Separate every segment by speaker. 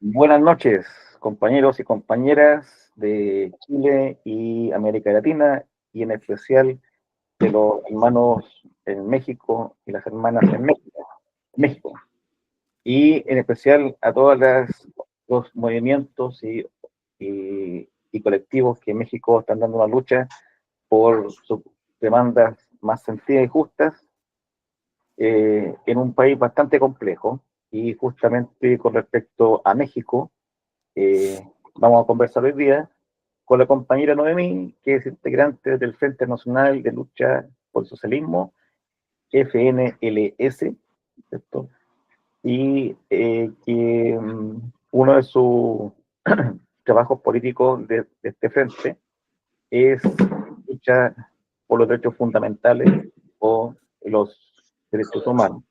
Speaker 1: Buenas noches, compañeros y compañeras de Chile y América Latina, y en especial de los hermanos en México y las hermanas en México. Y en especial a todos los movimientos y colectivos que en México están dando una lucha por sus demandas más sentidas y justas, en un país bastante complejo. Y justamente con respecto a México, vamos a conversar hoy día con la compañera Noemí, que es integrante del Frente Nacional de Lucha por el Socialismo, FNLS, ¿cierto? Y que uno de sus trabajos políticos de este frente es luchar por los derechos fundamentales o los derechos humanos.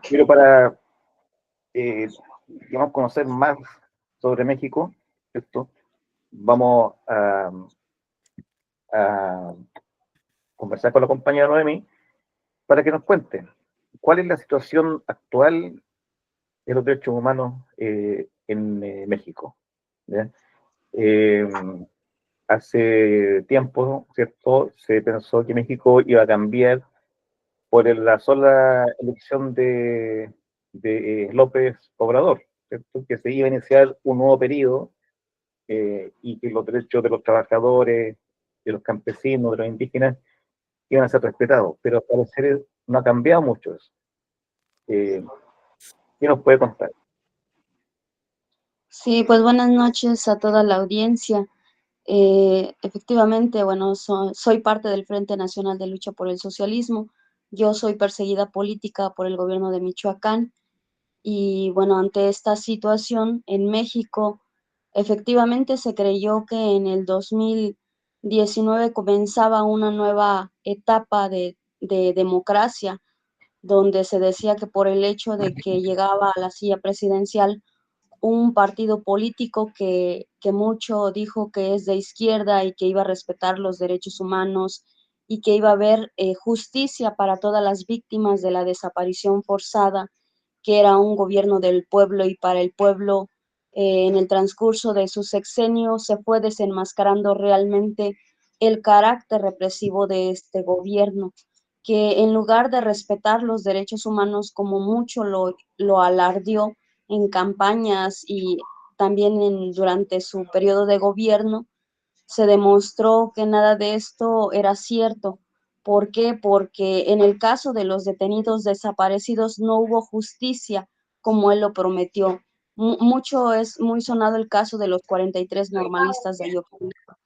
Speaker 1: Pero para eh, digamos, conocer más sobre México, ¿cierto? Vamos a conversar con la compañera Noemi para que nos cuente cuál es la situación actual de los derechos humanos en México. ¿Ya? Eh, Hace tiempo, ¿cierto? Se pensó que México iba a cambiar por la sola elección de López Obrador, ¿cierto? Que se iba a iniciar un nuevo periodo y que los derechos de los trabajadores, de los campesinos, de los indígenas, iban a ser respetados. Pero al parecer no ha cambiado mucho eso. Eh, ¿Qué nos puede contar?
Speaker 2: Sí, pues buenas noches a toda la audiencia. Efectivamente, bueno, soy parte del Frente Nacional de Lucha por el Socialismo. Yo soy perseguida política por el gobierno de Michoacán y bueno, ante esta situación en México, efectivamente se creyó que en el 2019 comenzaba una nueva etapa de democracia, donde se decía que por el hecho de que llegaba a la silla presidencial un partido político que mucho dijo que es de izquierda y que iba a respetar los derechos humanos y que iba a haber justicia para todas las víctimas de la desaparición forzada, que era un gobierno del pueblo y para el pueblo. En el transcurso de su sexenio se fue desenmascarando realmente el carácter represivo de este gobierno, que en lugar de respetar los derechos humanos como mucho lo alardeó en campañas y también durante su periodo de gobierno, se demostró que nada de esto era cierto. ¿Por qué? Porque en el caso de los detenidos desaparecidos no hubo justicia como él lo prometió. Mucho es muy sonado el caso de los 43 normalistas de Ayotzinapa,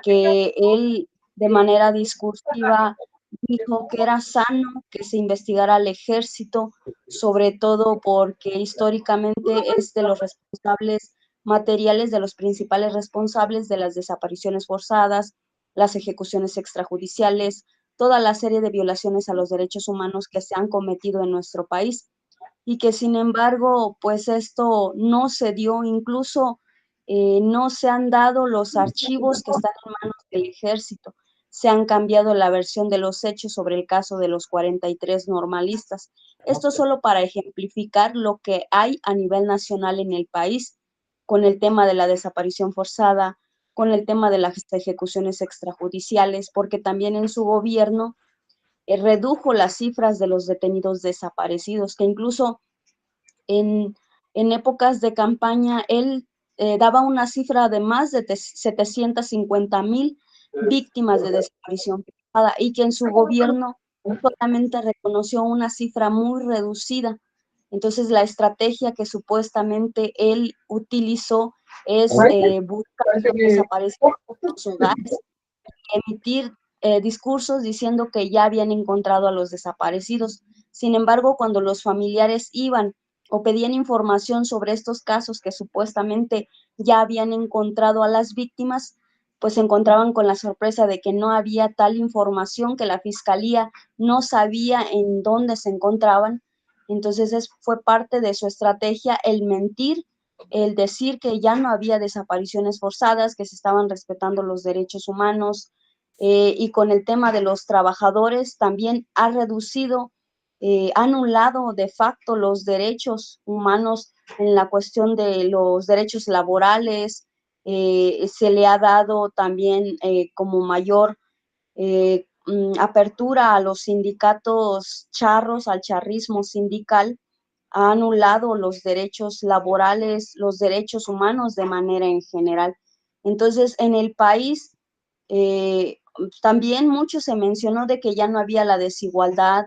Speaker 2: que él de manera discursiva dijo que era sano que se investigara al ejército, sobre todo porque históricamente es de los responsables materiales, de los principales responsables de las desapariciones forzadas, las ejecuciones extrajudiciales, toda la serie de violaciones a los derechos humanos que se han cometido en nuestro país y que sin embargo, pues esto no se dio, incluso no se han dado los archivos que están en manos del ejército, se han cambiado la versión de los hechos sobre el caso de los 43 normalistas. Esto solo para ejemplificar lo que hay a nivel nacional en el país con el tema de la desaparición forzada, con el tema de las ejecuciones extrajudiciales, porque también en su gobierno redujo las cifras de los detenidos desaparecidos, que incluso en, en épocas de campaña él daba una cifra de más de 750,000 víctimas de desaparición forzada y que en su gobierno solamente reconoció una cifra muy reducida. Entonces la estrategia que supuestamente él utilizó es buscar desaparecer los hogares, emitir discursos diciendo que ya habían encontrado a los desaparecidos. Sin embargo, cuando los familiares iban o pedían información sobre estos casos que supuestamente ya habían encontrado a las víctimas, pues se encontraban con la sorpresa de que no había tal información, que la fiscalía no sabía en dónde se encontraban. Entonces fue parte de su estrategia el mentir, el decir que ya no había desapariciones forzadas, que se estaban respetando los derechos humanos, y con el tema de los trabajadores también ha reducido, anulado de facto los derechos humanos en la cuestión de los derechos laborales, se le ha dado también como mayor apertura a los sindicatos charros, al charrismo sindical, ha anulado los derechos laborales, los derechos humanos de manera en general. Entonces, en el país también mucho se mencionó de que ya no había la desigualdad,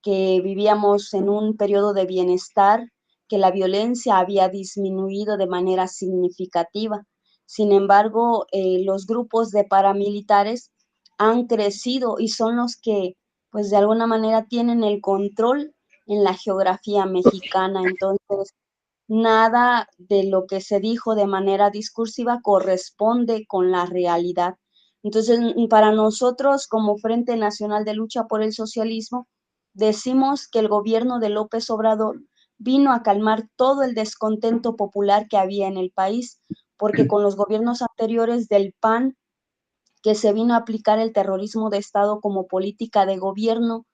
Speaker 2: que vivíamos en un periodo de bienestar, que la violencia había disminuido de manera significativa. Sin embargo, los grupos de paramilitares han crecido y son los que, pues de alguna manera, tienen el control en la geografía mexicana. Entonces, nada de lo que se dijo de manera discursiva corresponde con la realidad. Entonces, para nosotros, como Frente Nacional de Lucha por el Socialismo, decimos que el gobierno de López Obrador vino a calmar todo el descontento popular que había en el país, porque con los gobiernos anteriores del PAN, que se vino a aplicar el terrorismo de Estado como política de gobierno,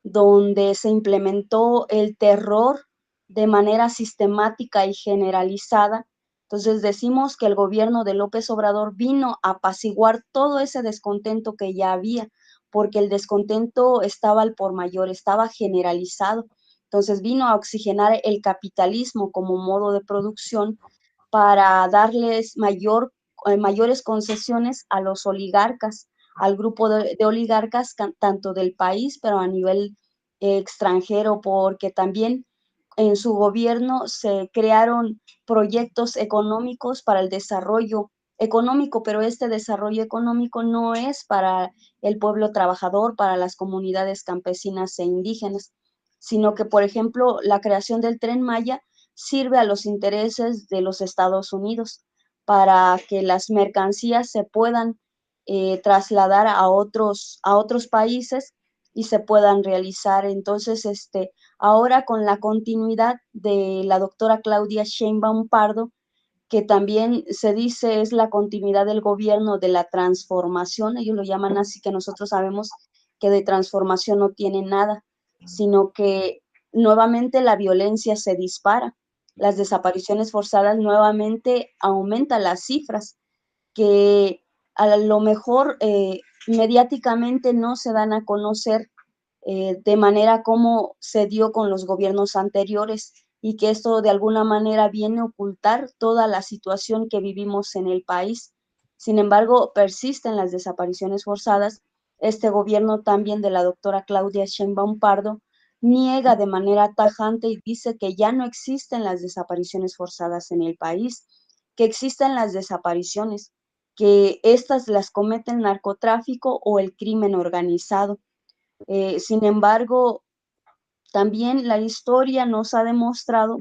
Speaker 2: donde se implementó el terror de manera sistemática y generalizada. Entonces decimos que el gobierno de López Obrador vino a apaciguar todo ese descontento que ya había, porque el descontento estaba al por mayor, estaba generalizado. Entonces vino a oxigenar el capitalismo como modo de producción para darles mayores concesiones a los oligarcas, al grupo de oligarcas, tanto del país, pero a nivel extranjero, porque también en su gobierno se crearon proyectos económicos para el desarrollo económico, pero este desarrollo económico no es para el pueblo trabajador, para las comunidades campesinas e indígenas, sino que, por ejemplo, la creación del Tren Maya sirve a los intereses de los Estados Unidos para que las mercancías se puedan trasladar a otros países y se puedan realizar. Entonces, ahora con la continuidad de la doctora Claudia Sheinbaum Pardo, que también se dice es la continuidad del gobierno de la transformación, ellos lo llaman así, que nosotros sabemos que de transformación no tiene nada, sino que nuevamente la violencia se dispara, las desapariciones forzadas nuevamente aumentan las cifras, que a lo mejor mediáticamente no se dan a conocer de manera como se dio con los gobiernos anteriores, y que esto de alguna manera viene a ocultar toda la situación que vivimos en el país. Sin embargo, persisten las desapariciones forzadas. Este gobierno también de la doctora Claudia Sheinbaum Pardo niega de manera tajante y dice que ya no existen las desapariciones forzadas en el país, que existen las desapariciones, que estas las comete el narcotráfico o el crimen organizado. Sin embargo, también la historia nos ha demostrado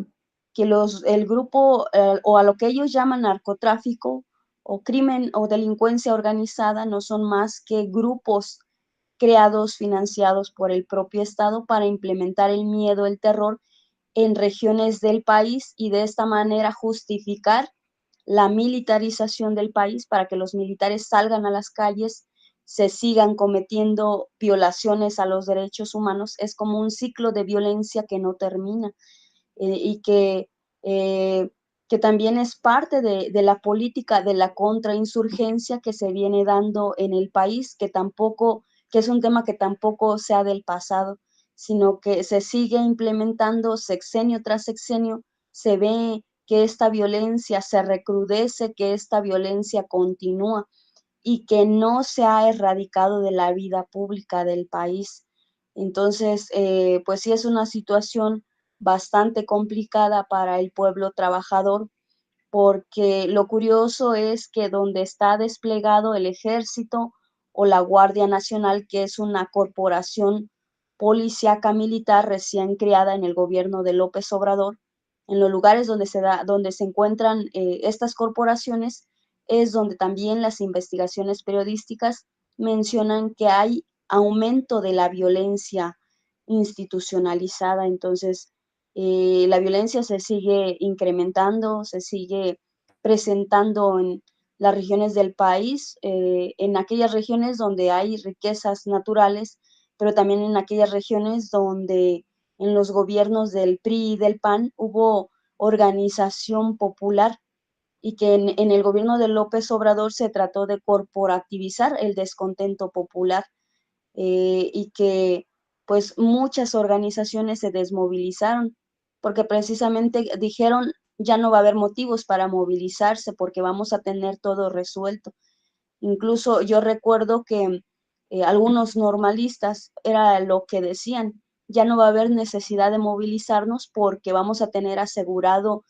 Speaker 2: que el grupo o a lo que ellos llaman narcotráfico o crimen o delincuencia organizada no son más que grupos creados, financiados por el propio Estado para implementar el miedo, el terror en regiones del país y de esta manera justificar la militarización del país para que los militares salgan a las calles, se sigan cometiendo violaciones a los derechos humanos. Es como un ciclo de violencia que no termina y eh, que también es parte de la política de la contrainsurgencia que se viene dando en el país, que es un tema que tampoco sea del pasado, sino que se sigue implementando sexenio tras sexenio, se ve que esta violencia se recrudece, que esta violencia continúa y que no se ha erradicado de la vida pública del país. Entonces, pues sí es una situación bastante complicada para el pueblo trabajador, porque lo curioso es que donde está desplegado el ejército o la Guardia Nacional, que es una corporación policíaca militar recién creada en el gobierno de López Obrador, en los lugares donde se encuentran estas corporaciones, es donde también las investigaciones periodísticas mencionan que hay aumento de la violencia institucionalizada. Entonces, la violencia se sigue incrementando, se sigue presentando en las regiones del país, en aquellas regiones donde hay riquezas naturales, pero también en aquellas regiones donde en los gobiernos del PRI y del PAN hubo organización popular y que en el gobierno de López Obrador se trató de corporativizar el descontento popular y que pues muchas organizaciones se desmovilizaron porque precisamente dijeron ya no va a haber motivos para movilizarse porque vamos a tener todo resuelto. Incluso yo recuerdo que algunos normalistas era lo que decían, ya no va a haber necesidad de movilizarnos porque vamos a tener asegurado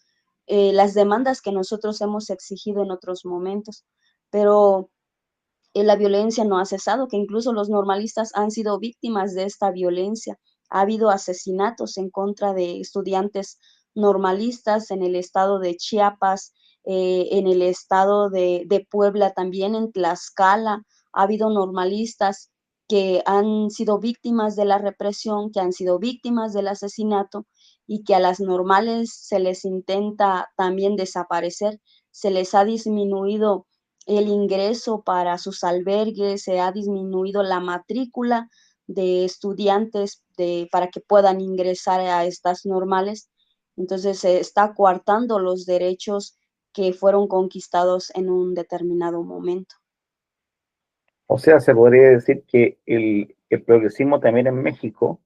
Speaker 2: las demandas que nosotros hemos exigido en otros momentos. Pero la violencia no ha cesado, que incluso los normalistas han sido víctimas de esta violencia. Ha habido asesinatos en contra de estudiantes normalistas en el estado de Chiapas, en el estado de Puebla, también en Tlaxcala. Ha habido normalistas que han sido víctimas de la represión, que han sido víctimas del asesinato y que a las normales se les intenta también desaparecer, se les ha disminuido el ingreso para sus albergues, se ha disminuido la matrícula de estudiantes para que puedan ingresar a estas normales. Entonces se está coartando los derechos que fueron conquistados en un determinado momento.
Speaker 1: O sea, se podría decir que el progresismo también en México,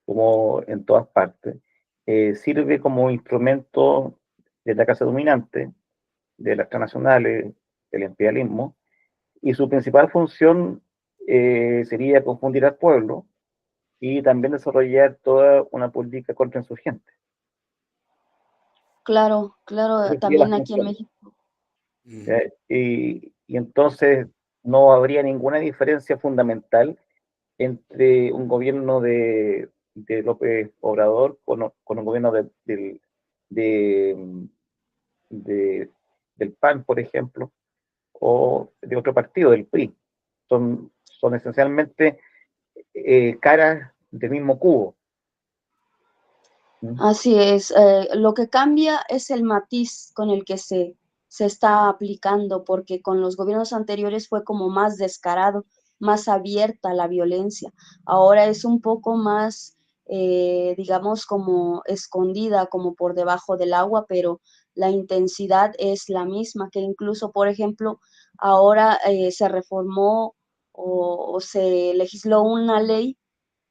Speaker 1: como en todas partes, sirve como instrumento de la clase dominante, de las transnacionales, del imperialismo, y su principal función sería confundir al pueblo y también desarrollar toda una política contrainsurgente.
Speaker 2: Claro, claro,
Speaker 1: Esa sería la
Speaker 2: también aquí en
Speaker 1: función.
Speaker 2: México.
Speaker 1: Y entonces no habría ninguna diferencia fundamental entre un gobierno de López Obrador con un gobierno de, de, del PAN, por ejemplo, o de otro partido, del PRI. Son esencialmente caras del mismo cubo. ¿Mm?
Speaker 2: Así es, lo que cambia es el matiz con el que se está aplicando, porque con los gobiernos anteriores fue como más descarado, más abierta la violencia. Ahora es un poco más, digamos, como escondida, como por debajo del agua, pero la intensidad es la misma, que incluso, por ejemplo, ahora se reformó o se legisló una ley,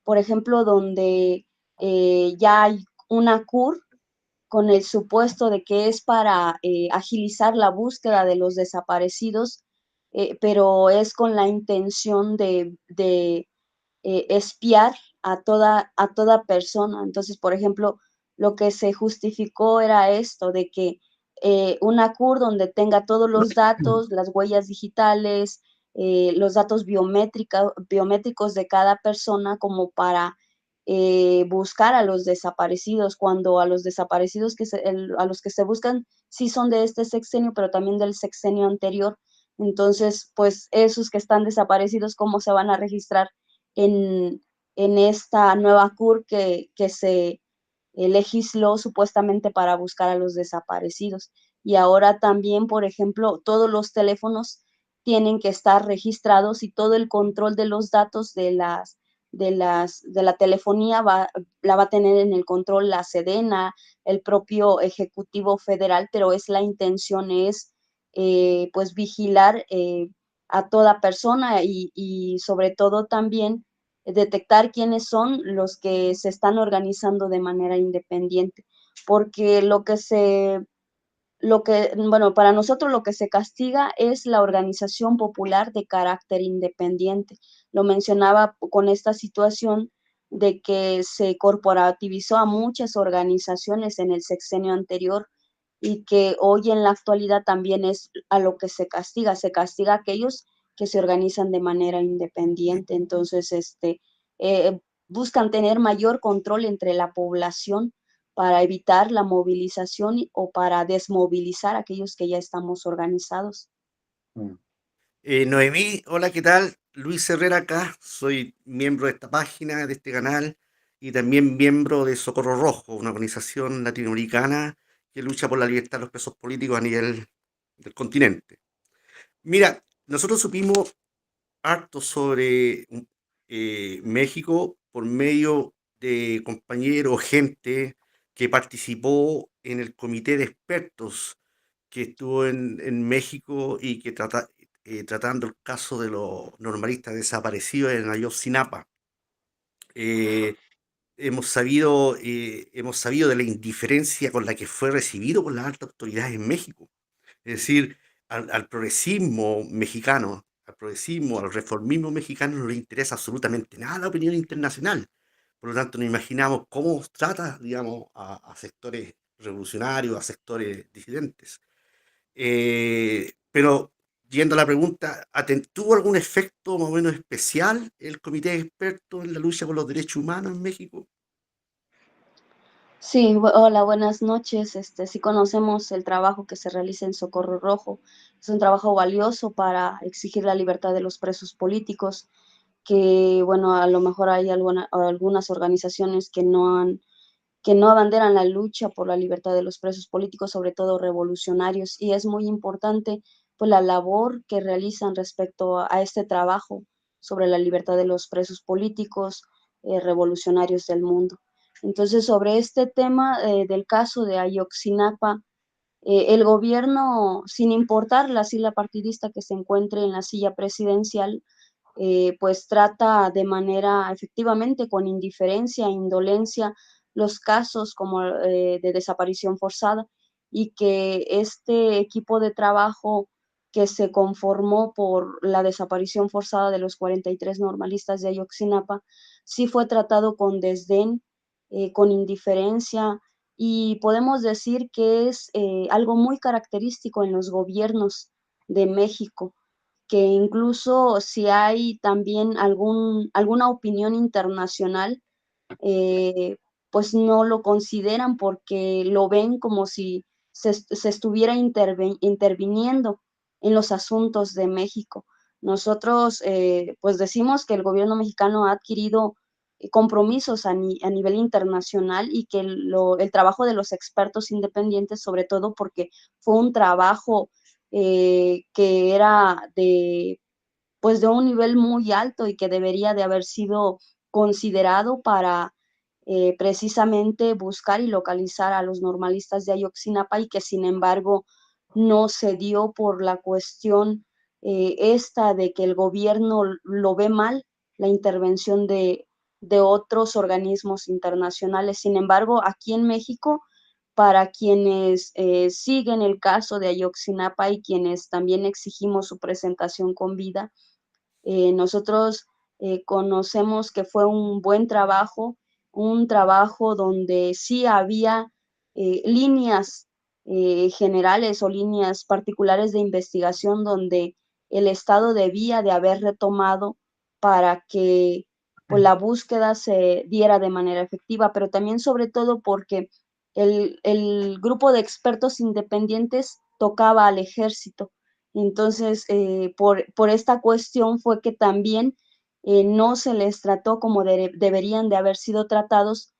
Speaker 2: por ejemplo, donde ya hay una CUR con el supuesto de que es para agilizar la búsqueda de los desaparecidos, pero es con la intención de espiar a toda persona. Entonces, por ejemplo, lo que se justificó era esto, de que una CUR donde tenga todos los datos, las huellas digitales, los datos biométricos de cada persona como para buscar a los desaparecidos, cuando a los desaparecidos a los que se buscan sí son de este sexenio, pero también del sexenio anterior. Entonces, pues esos que están desaparecidos, ¿cómo se van a registrar en esta nueva CUR que se legisló supuestamente para buscar a los desaparecidos? Y ahora también, por ejemplo, todos los teléfonos tienen que estar registrados y todo el control de los datos de la telefonía la va a tener en el control la Sedena, el propio Ejecutivo Federal, pero es la intención es pues vigilar a toda persona y sobre todo también detectar quiénes son los que se están organizando de manera independiente, porque bueno, para nosotros lo que se castiga es la organización popular de carácter independiente. Lo mencionaba con esta situación de que se corporativizó a muchas organizaciones en el sexenio anterior y que hoy en la actualidad también es a lo que se castiga a aquellos que se organizan de manera independiente. Entonces, eh, buscan tener mayor control entre la población para evitar la movilización o para desmovilizar a aquellos que ya estamos organizados.
Speaker 1: Mm.
Speaker 3: Noemí, hola, ¿qué tal? Luis Herrera acá, soy miembro de esta página, de este canal y también miembro de Socorro Rojo, una organización latinoamericana que lucha por la libertad de los presos políticos a nivel del continente. Mira, nosotros supimos harto sobre México por medio de compañeros, gente que participó en el comité de expertos que estuvo en México y que tratando el caso de los normalistas desaparecidos en Ayotzinapa. Eh, hemos sabido de la indiferencia con la que fue recibido por las altas autoridades en México. Es decir, al progresismo mexicano, al progresismo, al reformismo mexicano no le interesa absolutamente nada la opinión internacional. Por lo tanto, nos imaginamos cómo trata, digamos, a sectores revolucionarios, a sectores disidentes. Pero yendo a la pregunta, ¿tuvo algún efecto más o menos especial el comité de expertos en la lucha por los derechos humanos en México?
Speaker 2: Sí, hola, buenas noches. Sí conocemos el trabajo que se realiza en Socorro Rojo. Es un trabajo valioso para exigir la libertad de los presos políticos, que, bueno, a lo mejor hay algunas organizaciones que no abanderan la lucha por la libertad de los presos políticos, sobre todo revolucionarios, y es muy importante, pues, la labor que realizan respecto a este trabajo sobre la libertad de los presos políticos, revolucionarios del mundo. Entonces, sobre este tema del caso de Ayotzinapa, el gobierno, sin importar la silla partidista que se encuentre en la silla presidencial, pues trata de manera efectivamente con indiferencia, indolencia, los casos como de desaparición forzada, y que este equipo de trabajo que se conformó por la desaparición forzada de los 43 normalistas de Ayotzinapa sí fue tratado con desdén, con indiferencia, y podemos decir que es algo muy característico en los gobiernos de México, que incluso si hay también alguna opinión internacional, eh, pues no lo consideran porque lo ven como si se estuviera interviniendo en los asuntos de México. Nosotros pues decimos que el gobierno mexicano ha adquirido compromisos a nivel internacional, y que el trabajo de los expertos independientes, sobre todo porque fue un trabajo que era pues de un nivel muy alto y que debería de haber sido considerado para precisamente buscar y localizar a los normalistas de Ayotzinapa, y que sin embargo no se dio por la cuestión esta de que el gobierno lo ve mal, la intervención de otros organismos internacionales. Sin embargo, aquí en México, para quienes siguen el caso de Ayotzinapa y quienes también exigimos su presentación con vida, nosotros conocemos que fue un trabajo donde sí había líneas generales o líneas particulares de investigación donde el Estado debía de haber retomado para que, pues, la búsqueda se diera de manera efectiva, pero también sobre todo porque el grupo de expertos independientes tocaba al ejército. Entonces, por esta cuestión fue que también no se les trató como deberían de haber sido tratados,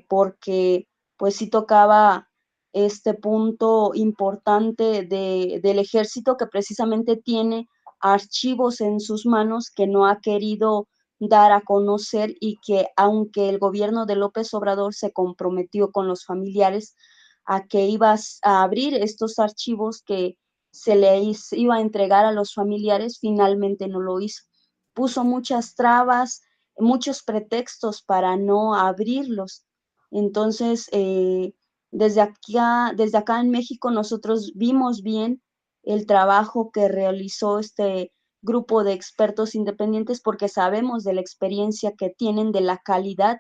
Speaker 2: porque pues sí tocaba este punto importante del ejército, que precisamente tiene archivos en sus manos que no ha querido dar a conocer, y que aunque el gobierno de López Obrador se comprometió con los familiares a que ibas a abrir estos archivos que se le iba a entregar a los familiares, finalmente no lo hizo. Puso muchas trabas, muchos pretextos para no abrirlos. Entonces, desde acá en México nosotros vimos bien el trabajo que realizó este grupo de expertos independientes, porque sabemos de la experiencia que tienen, de la calidad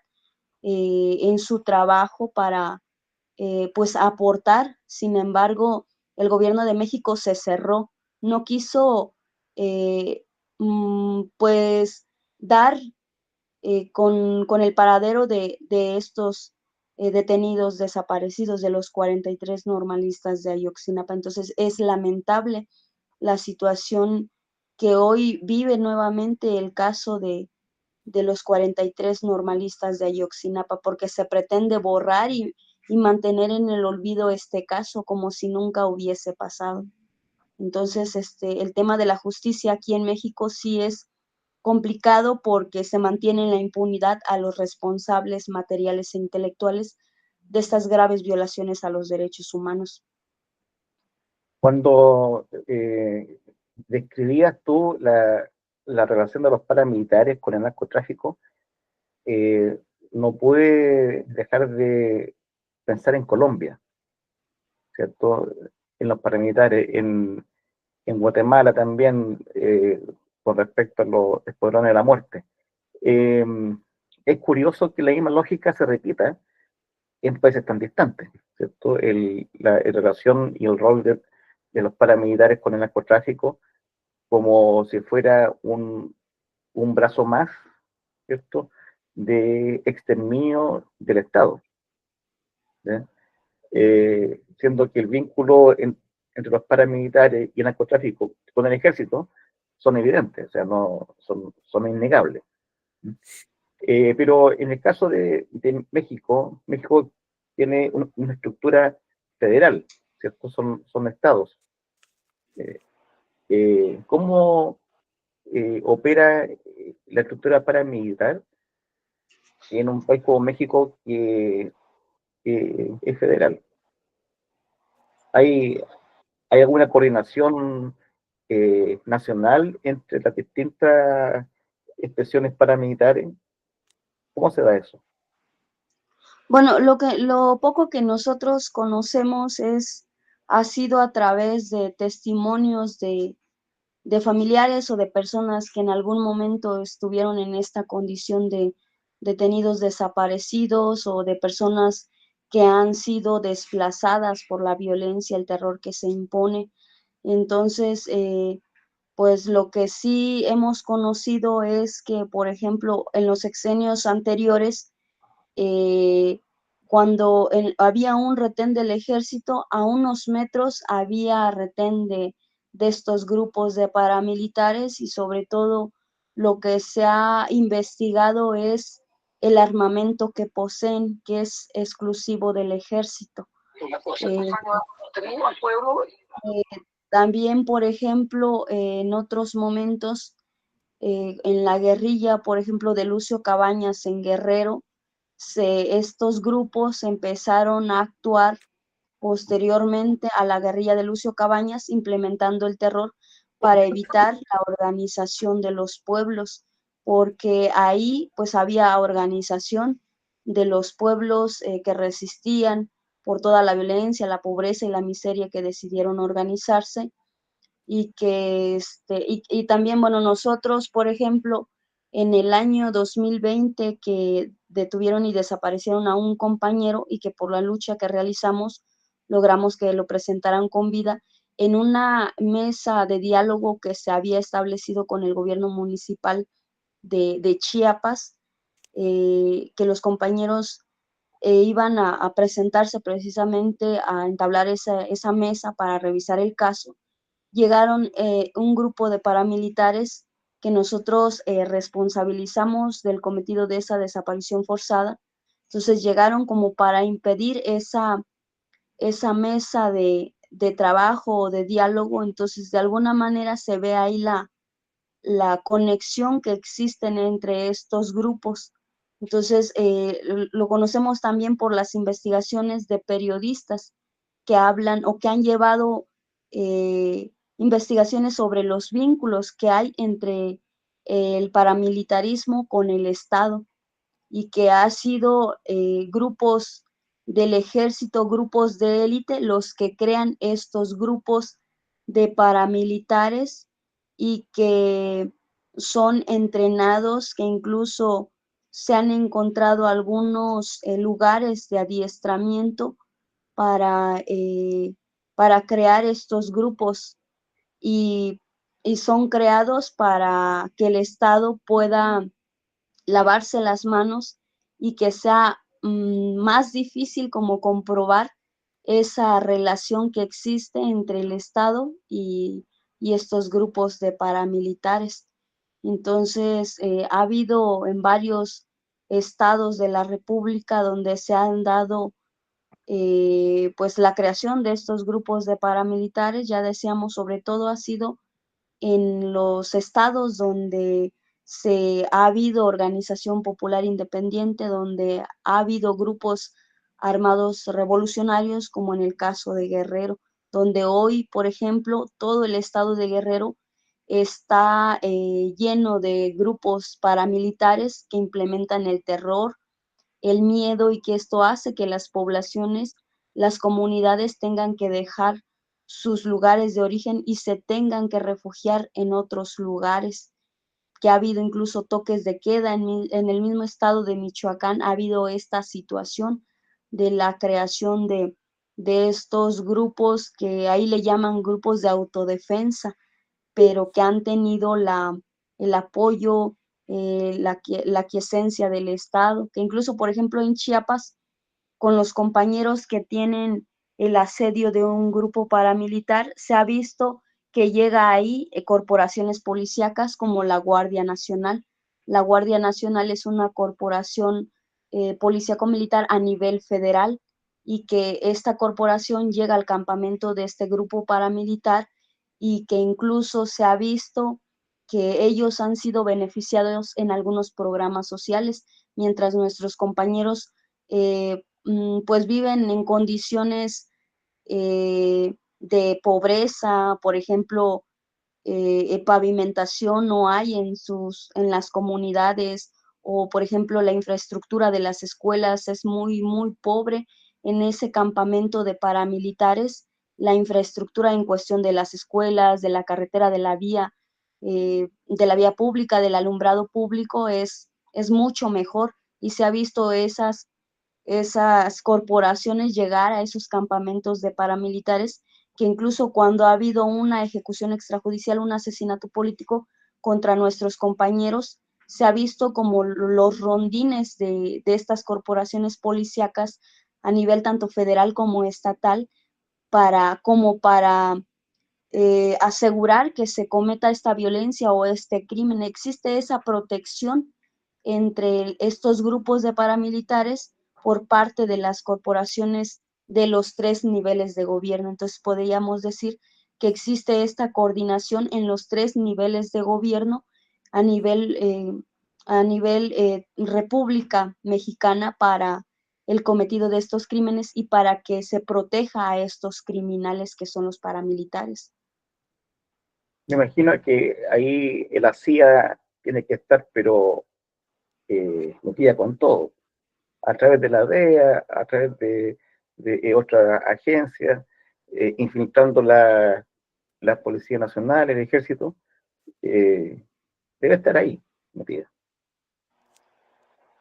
Speaker 2: en su trabajo para pues aportar. Sin embargo, el gobierno de México se cerró, no quiso pues dar con el paradero de estos detenidos desaparecidos, de los 43 normalistas de Ayotzinapa. Entonces es lamentable la situación que hoy vive nuevamente el caso de los 43 normalistas de Ayotzinapa, porque se pretende borrar y mantener en el olvido este caso como si nunca hubiese pasado. Entonces, el tema de la justicia aquí en México sí es complicado, porque se mantiene en la impunidad a los responsables materiales e intelectuales estas graves violaciones a los derechos humanos.
Speaker 1: Cuando describías tú la relación de los paramilitares con el narcotráfico, no pude dejar de pensar en Colombia, ¿cierto? En los paramilitares, en Guatemala también, con respecto a los escuadrones de la muerte. Eh, es curioso que la misma lógica se repita en países tan distantes, ¿cierto? La relación y el rol de los paramilitares con el narcotráfico como si fuera un brazo más, ¿cierto? De exterminio del Estado, ¿ya? Siendo que el vínculo entre los paramilitares y el narcotráfico con el ejército son evidentes, o sea, no, son innegables. Pero en el caso de México, México tiene una estructura federal, ¿cierto? Son estados. ¿Cómo opera la estructura paramilitar en un país como México que es federal? ¿Hay, hay alguna coordinación nacional entre las distintas expresiones paramilitares? ¿Cómo se da eso?
Speaker 2: Bueno, lo poco que nosotros conocemos ha sido a través de testimonios de familiares o de personas que en algún momento estuvieron en esta condición de detenidos desaparecidos o de personas que han sido desplazadas por la violencia, el terror que se impone. Entonces, pues lo que sí hemos conocido es que, por ejemplo, en los sexenios anteriores, eh, cuando había un retén del ejército, a unos metros había retén de estos grupos de paramilitares y sobre todo lo que se ha investigado es el armamento que poseen, que es exclusivo del ejército. También, por ejemplo, en otros momentos, en la guerrilla, por ejemplo, de Lucio Cabañas en Guerrero, estos grupos empezaron a actuar posteriormente a la guerrilla de Lucio Cabañas, implementando el terror para evitar la organización de los pueblos, porque ahí pues había organización de los pueblos que resistían por toda la violencia, la pobreza y la miseria que decidieron organizarse y también, bueno, nosotros, por ejemplo, en el año 2020 que detuvieron y desaparecieron a un compañero y que por la lucha que realizamos logramos que lo presentaran con vida en una mesa de diálogo que se había establecido con el gobierno municipal de Chiapas, que los compañeros iban a presentarse precisamente a entablar esa mesa para revisar el caso. Llegaron un grupo de paramilitares que nosotros responsabilizamos del cometido de esa desaparición forzada. Entonces llegaron como para impedir esa mesa de trabajo o de diálogo. Entonces de alguna manera se ve ahí la conexión que existen entre estos grupos. Entonces, lo conocemos también por las investigaciones de periodistas que hablan o que han llevado investigaciones sobre los vínculos que hay entre el paramilitarismo con el Estado y que ha sido grupos del ejército, grupos de élite, los que crean estos grupos de paramilitares y que son entrenados, que incluso se han encontrado algunos lugares de adiestramiento para, eh, para crear estos grupos y, y son creados para que el Estado pueda lavarse las manos y que sea más difícil como comprobar esa relación que existe entre el Estado y estos grupos de paramilitares. Entonces, ha habido en varios estados de la República donde se han dado pues la creación de estos grupos de paramilitares, ya decíamos, sobre todo ha sido en los estados donde ha habido organización popular independiente, donde ha habido grupos armados revolucionarios, como en el caso de Guerrero, donde hoy, por ejemplo, todo el estado de Guerrero está lleno de grupos paramilitares que implementan el terror, el miedo, y que esto hace que las poblaciones, las comunidades tengan que dejar sus lugares de origen y se tengan que refugiar en otros lugares, que ha habido incluso toques de queda en el mismo estado de Michoacán. Ha habido esta situación de la creación de estos grupos que ahí le llaman grupos de autodefensa, pero que han tenido el apoyo, la quiesencia del Estado, que incluso, por ejemplo, en Chiapas, con los compañeros que tienen el asedio de un grupo paramilitar, se ha visto que llega ahí corporaciones policíacas como la Guardia Nacional. La Guardia Nacional es una corporación policíaco-militar a nivel federal, y que esta corporación llega al campamento de este grupo paramilitar, y que incluso se ha visto que ellos han sido beneficiados en algunos programas sociales, mientras nuestros compañeros pues viven en condiciones de pobreza. Por ejemplo, pavimentación no hay en las comunidades, o por ejemplo la infraestructura de las escuelas es muy, muy pobre. En ese campamento de paramilitares, la infraestructura en cuestión de las escuelas, de la carretera, de la vía pública, del alumbrado público es mucho mejor, y se ha visto esas corporaciones llegar a esos campamentos de paramilitares, que incluso cuando ha habido una ejecución extrajudicial, un asesinato político contra nuestros compañeros, se ha visto como los rondines de estas corporaciones policíacas a nivel tanto federal como estatal, para asegurar que se cometa esta violencia o este crimen. Existe esa protección entre estos grupos de paramilitares por parte de las corporaciones de los tres niveles de gobierno. Entonces podríamos decir que existe esta coordinación en los tres niveles de gobierno a nivel República Mexicana, para el cometido de estos crímenes y para que se proteja a estos criminales que son los paramilitares.
Speaker 1: Me imagino que ahí la CIA tiene que estar, pero metida con todo, a través de la DEA, a través de otras agencias, infiltrando la Policía Nacional, el Ejército, eh, debe estar ahí metida.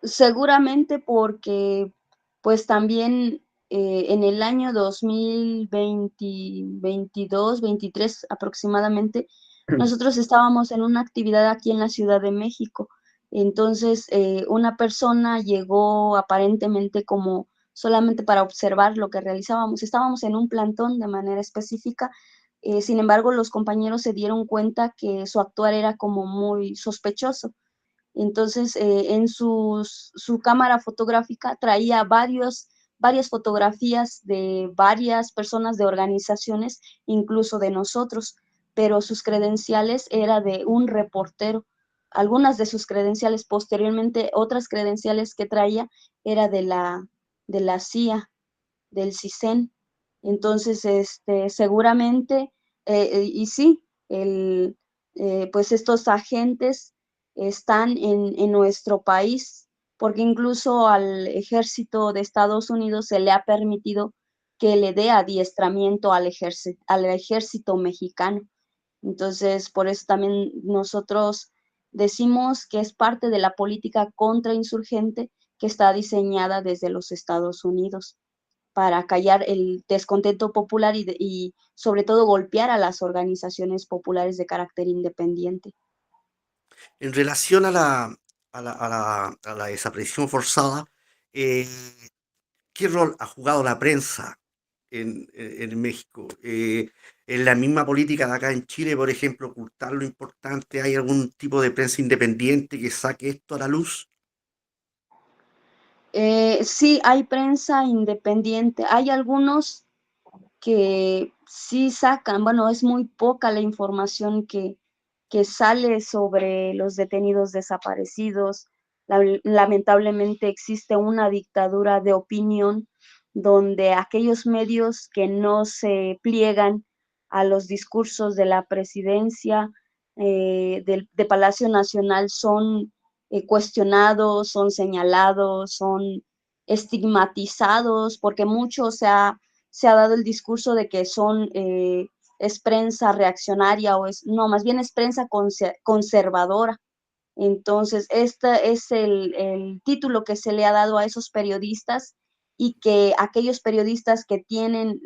Speaker 2: Seguramente porque pues también en el año 2022, 23 aproximadamente, nosotros estábamos en una actividad aquí en la Ciudad de México. Entonces, una persona llegó aparentemente como solamente para observar lo que realizábamos. Estábamos en un plantón de manera específica. Sin embargo, los compañeros se dieron cuenta que su actuar era como muy sospechoso. Entonces, en su cámara fotográfica traía varias fotografías de varias personas de organizaciones, incluso de nosotros, pero sus credenciales era de un reportero. Algunas de sus credenciales, posteriormente, otras credenciales que traía era de la CIA, del CISEN. Entonces, seguramente, y sí, pues estos agentes están en nuestro país, porque incluso al ejército de Estados Unidos se le ha permitido que le dé adiestramiento al ejército mexicano. Entonces, por eso también nosotros decimos que es parte de la política contrainsurgente que está diseñada desde los Estados Unidos, para callar el descontento popular y sobre todo golpear a las organizaciones populares de carácter independiente.
Speaker 3: En relación a la desaparición forzada, eh, ¿qué rol ha jugado la prensa en México? En la misma política de acá en Chile, por ejemplo, ocultar lo importante, ¿hay algún tipo de prensa independiente que saque esto a la luz?
Speaker 2: Sí, hay prensa independiente. Hay algunos que sí sacan, bueno, es muy poca la información que sale sobre los detenidos desaparecidos, lamentablemente existe una dictadura de opinión donde aquellos medios que no se pliegan a los discursos de la presidencia de Palacio Nacional son cuestionados, son señalados, son estigmatizados, porque mucho se ha dado el discurso de que son es prensa reaccionaria no, más bien es prensa conservadora. Entonces, este es el título que se le ha dado a esos periodistas y que aquellos periodistas que tienen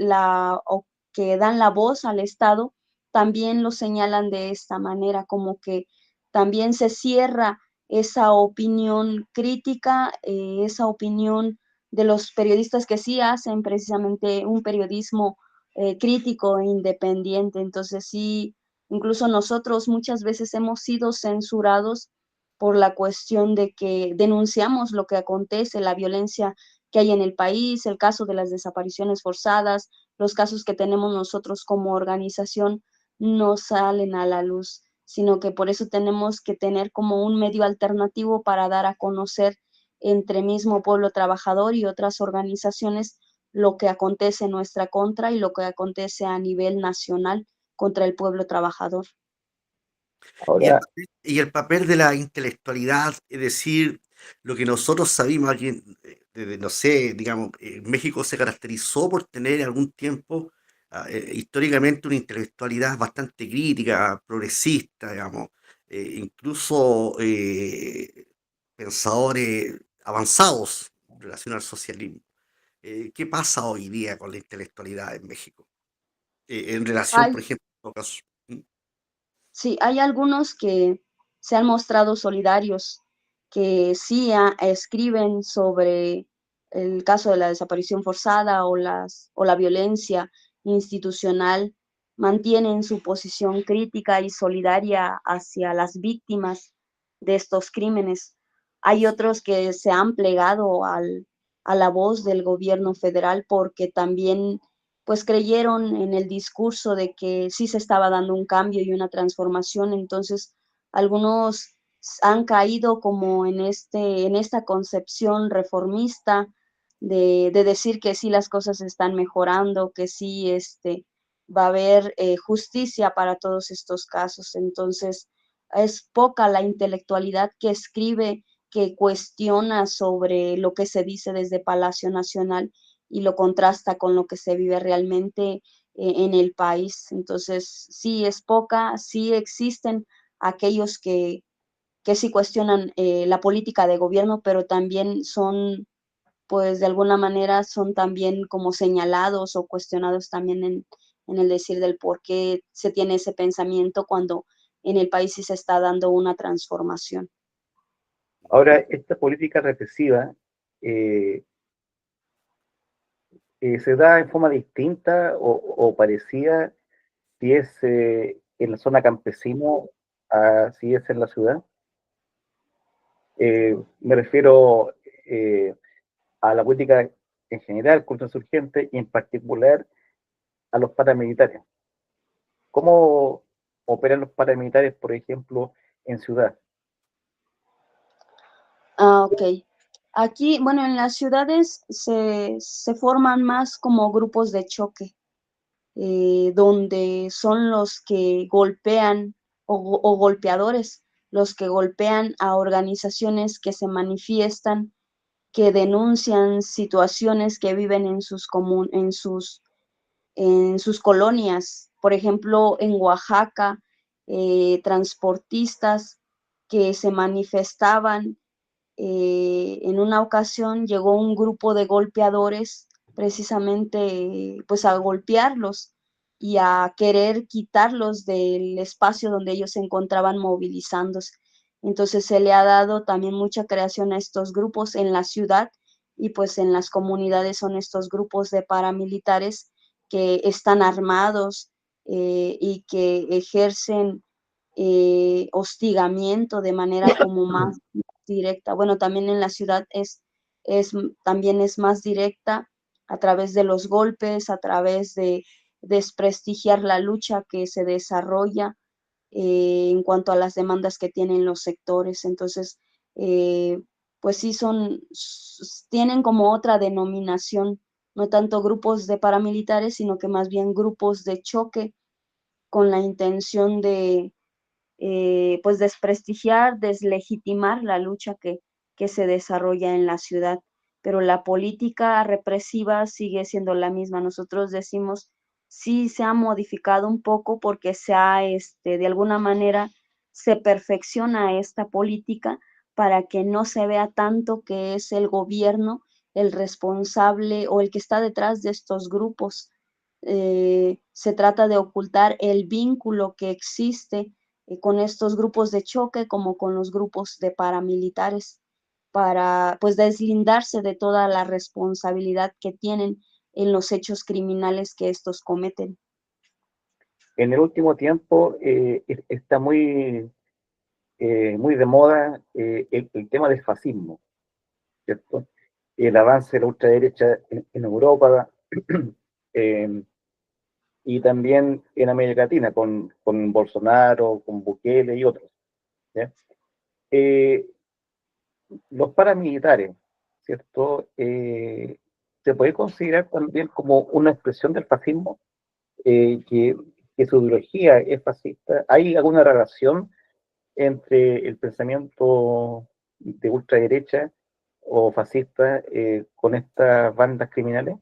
Speaker 2: o que dan la voz al Estado también lo señalan de esta manera, como que también se cierra esa opinión crítica, esa opinión de los periodistas que sí hacen precisamente un periodismo crítico e independiente. Entonces, sí, incluso nosotros muchas veces hemos sido censurados por la cuestión de que denunciamos lo que acontece, la violencia que hay en el país, el caso de las desapariciones forzadas, los casos que tenemos nosotros como organización no salen a la luz, sino que por eso tenemos que tener como un medio alternativo para dar a conocer entre mismo pueblo trabajador y otras organizaciones lo que acontece en nuestra contra y lo que acontece a nivel nacional contra el pueblo trabajador.
Speaker 1: Ahora,
Speaker 3: Y el papel de la intelectualidad, es decir, lo que nosotros sabemos aquí, desde, no sé, digamos, México se caracterizó por tener algún tiempo, históricamente, una intelectualidad bastante crítica, progresista, digamos, incluso pensadores avanzados en relación al socialismo. ¿Qué pasa hoy día con la intelectualidad en México? En relación,
Speaker 2: Hay
Speaker 3: por ejemplo, en todo caso. ¿Mm?
Speaker 2: Sí, hay algunos que se han mostrado solidarios, que sí escriben sobre el caso de la desaparición forzada o la violencia institucional, mantienen su posición crítica y solidaria hacia las víctimas de estos crímenes. Hay otros que se han plegado a la voz del gobierno federal porque también pues creyeron en el discurso de que sí se estaba dando un cambio y una transformación. Entonces algunos han caído como en esta concepción reformista de decir que sí las cosas están mejorando, que sí va a haber justicia para todos estos casos. Entonces es poca la intelectualidad que escribe, que cuestiona sobre lo que se dice desde Palacio Nacional y lo contrasta con lo que se vive realmente en el país. Entonces, sí es poca, sí existen aquellos que sí cuestionan la política de gobierno, pero también son, pues de alguna manera, son también como señalados o cuestionados también en el decir del por qué se tiene ese pensamiento cuando en el país sí se está dando una transformación.
Speaker 1: ahora, esta política represiva eh, se da en forma distinta o parecida si es en la zona campesino a si es en la ciudad. Me refiero a la política en general contra insurgentes y en particular a los paramilitares. ¿Cómo operan los paramilitares, por ejemplo, en ciudad?
Speaker 2: Ok. Aquí, bueno, en las ciudades se forman más como grupos de choque, donde son los que golpean o golpeadores, los que golpean a organizaciones que se manifiestan, que denuncian situaciones que viven en sus colonias. Por ejemplo, en Oaxaca, transportistas que se manifestaban en una ocasión llegó un grupo de golpeadores precisamente pues a golpearlos y a querer quitarlos del espacio donde ellos se encontraban movilizándose. Entonces se le ha dado también mucha creación a estos grupos en la ciudad y pues en las comunidades son estos grupos de paramilitares que están armados y que ejercen hostigamiento de manera como más directa. Bueno, también en la ciudad también es más directa a través de los golpes, a través de desprestigiar la lucha que se desarrolla en cuanto a las demandas que tienen los sectores. Entonces, pues sí tienen como otra denominación, no tanto grupos de paramilitares, sino que más bien grupos de choque con la intención de pues desprestigiar, deslegitimar la lucha que se desarrolla en la ciudad. Pero la política represiva sigue siendo la misma. Nosotros decimos, sí se ha modificado un poco porque de alguna manera, se perfecciona esta política para que no se vea tanto que es el gobierno el responsable o el que está detrás de estos grupos. Se trata de ocultar el vínculo que existe con estos grupos de choque como con los grupos de paramilitares para pues deslindarse de toda la responsabilidad que tienen en los hechos criminales que estos cometen.
Speaker 1: En el último tiempo está muy de moda el tema del fascismo, ¿cierto? El avance de la ultraderecha en Europa eh, y también en América Latina, con Bolsonaro, con Bukele y otros. ¿Ya? Eh, los paramilitares, ¿cierto? Se puede considerar también como una expresión del fascismo, eh, que, que su ideología es fascista. ¿Hay alguna relación entre el pensamiento de ultraderecha o fascista con estas bandas criminales?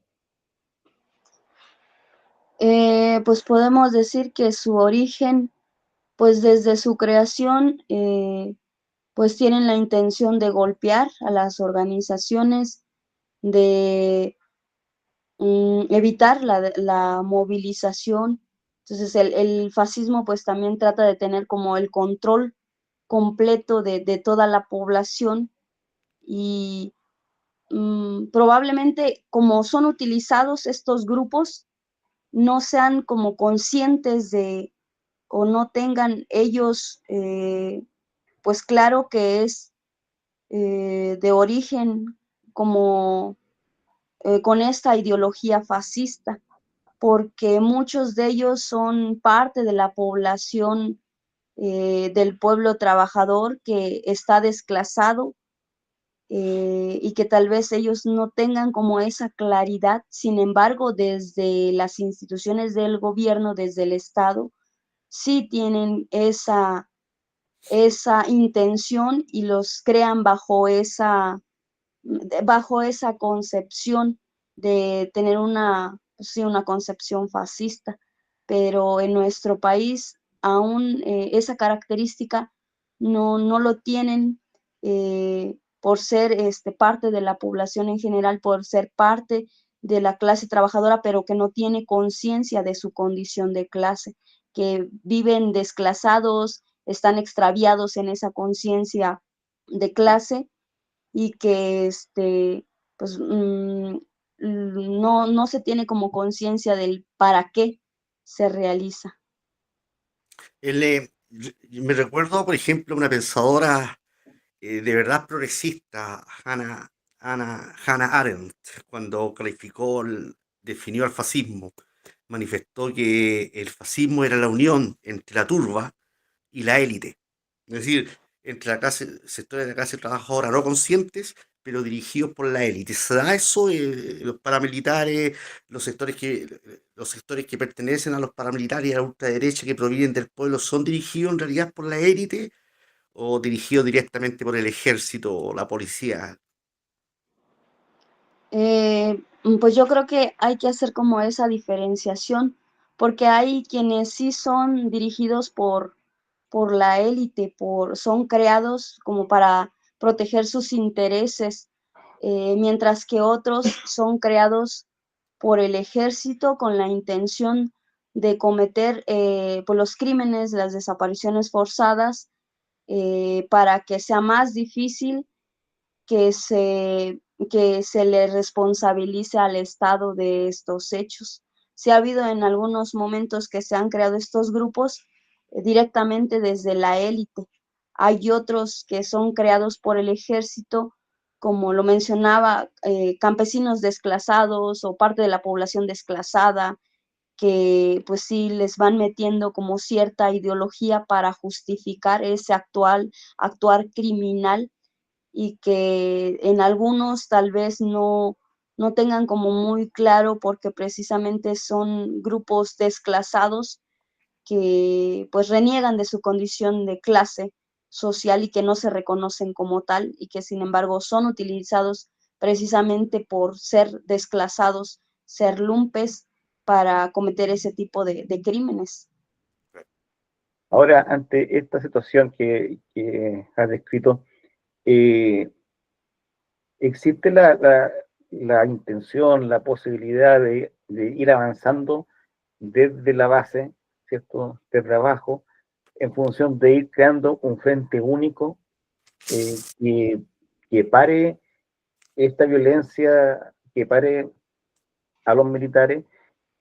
Speaker 2: Pues podemos decir que su origen, pues desde su creación, pues tienen la intención de golpear a las organizaciones, de evitar la movilización. Entonces el fascismo pues también trata de tener como el control completo de toda la población y probablemente como son utilizados estos grupos, no sean como conscientes de o no tengan ellos pues claro que es de origen como con esta ideología fascista, porque muchos de ellos son parte de la población del pueblo trabajador que está desclasado y que tal vez ellos no tengan como esa claridad. Sin embargo, desde las instituciones del gobierno, desde el Estado, sí tienen esa intención y los crean bajo esa concepción de tener una concepción fascista, pero en nuestro país aún esa característica no lo tienen por ser parte de la población en general, por ser parte de la clase trabajadora, pero que no tiene conciencia de su condición de clase, que viven desclasados, están extraviados en esa conciencia de clase y que pues no se tiene como conciencia del para qué se realiza.
Speaker 3: Me recuerdo, por ejemplo, una pensadora de verdad progresista, Hannah Arendt, cuando definió al fascismo, manifestó que el fascismo era la unión entre la turba y la élite. Es decir, entre sectores de la clase trabajadora no conscientes, pero dirigidos por la élite. ¿Se da eso? Los paramilitares, los sectores que pertenecen a los paramilitares y a la ultraderecha que provienen del pueblo, ¿son dirigidos en realidad por la élite o dirigidos directamente por el ejército o la policía?
Speaker 2: Pues yo creo que hay que hacer como esa diferenciación, porque hay quienes sí son dirigidos por la élite, son creados como para proteger sus intereses, mientras que otros son creados por el ejército con la intención de cometer pues los crímenes, las desapariciones forzadas, para que sea más difícil que se le responsabilice al Estado de estos hechos. Sí ha habido en algunos momentos que se han creado estos grupos directamente desde la élite. Hay otros que son creados por el ejército, como lo mencionaba, campesinos desclasados o parte de la población desclasada, que pues sí les van metiendo como cierta ideología para justificar ese actuar criminal y que en algunos tal vez no tengan como muy claro porque precisamente son grupos desclasados que pues reniegan de su condición de clase social y que no se reconocen como tal y que sin embargo son utilizados precisamente por ser desclasados, ser lumpes para cometer ese tipo de crímenes.
Speaker 1: Ahora, ante esta situación que has descrito, eh, ¿existe la intención, la posibilidad de ir avanzando desde la base, ¿cierto? Desde abajo, en función de ir creando un frente único que pare esta violencia, que pare a los militares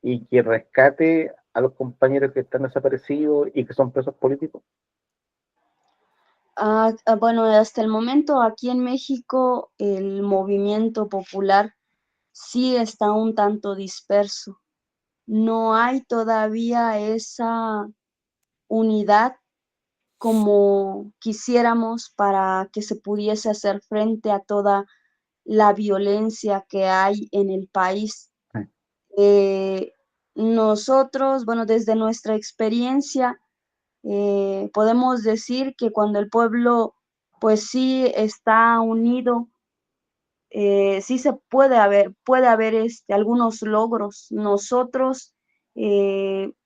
Speaker 1: y que rescate a los compañeros que están desaparecidos y que son presos políticos?
Speaker 2: Bueno, hasta el momento aquí en México el movimiento popular sí está un tanto disperso. No hay todavía esa unidad como quisiéramos para que se pudiese hacer frente a toda la violencia que hay en el país. Eh, Nosotros, bueno, desde nuestra experiencia, podemos decir que cuando el pueblo pues sí está unido, sí se puede haber algunos logros. Nosotros,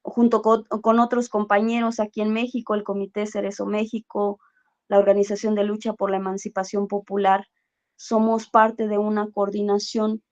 Speaker 2: junto con otros compañeros aquí en México, el Comité Cerezo México, la Organización de Lucha por la Emancipación Popular, somos parte de una coordinación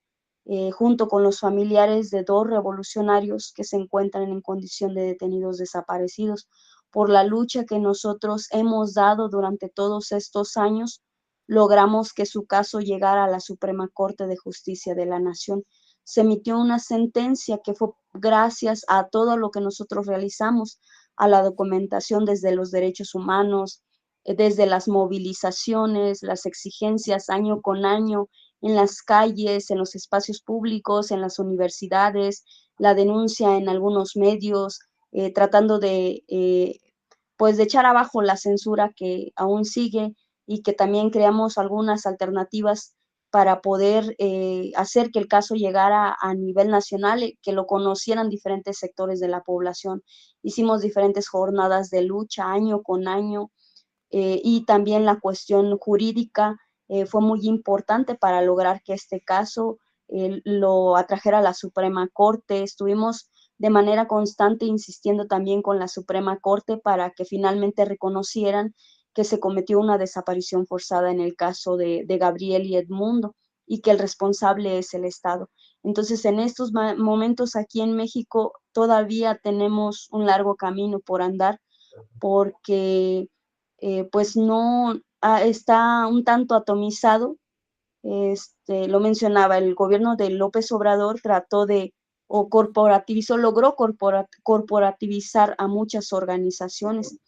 Speaker 2: junto con los familiares de 2 revolucionarios que se encuentran en condición de detenidos desaparecidos, por la lucha que nosotros hemos dado durante todos estos años, logramos que su caso llegara a la Suprema Corte de Justicia de la Nación. Se emitió una sentencia que fue gracias a todo lo que nosotros realizamos, a la documentación desde los derechos humanos, desde las movilizaciones, las exigencias año con año en las calles, en los espacios públicos, en las universidades, la denuncia en algunos medios, tratando pues de echar abajo la censura que aún sigue y que también creamos algunas alternativas para poder hacer que el caso llegara a nivel nacional, que lo conocieran diferentes sectores de la población. Hicimos diferentes jornadas de lucha año con año, y también la cuestión jurídica fue muy importante para lograr que este caso lo atrajera a la Suprema Corte. Estuvimos de manera constante insistiendo también con la Suprema Corte para que finalmente reconocieran que se cometió una desaparición forzada en el caso de Gabriel y Edmundo y que el responsable es el Estado. Entonces, en estos momentos aquí en México todavía tenemos un largo camino por andar porque pues no está un tanto atomizado. Lo mencionaba, el gobierno de López Obrador trató o corporativizó, logró corporativizar a muchas organizaciones.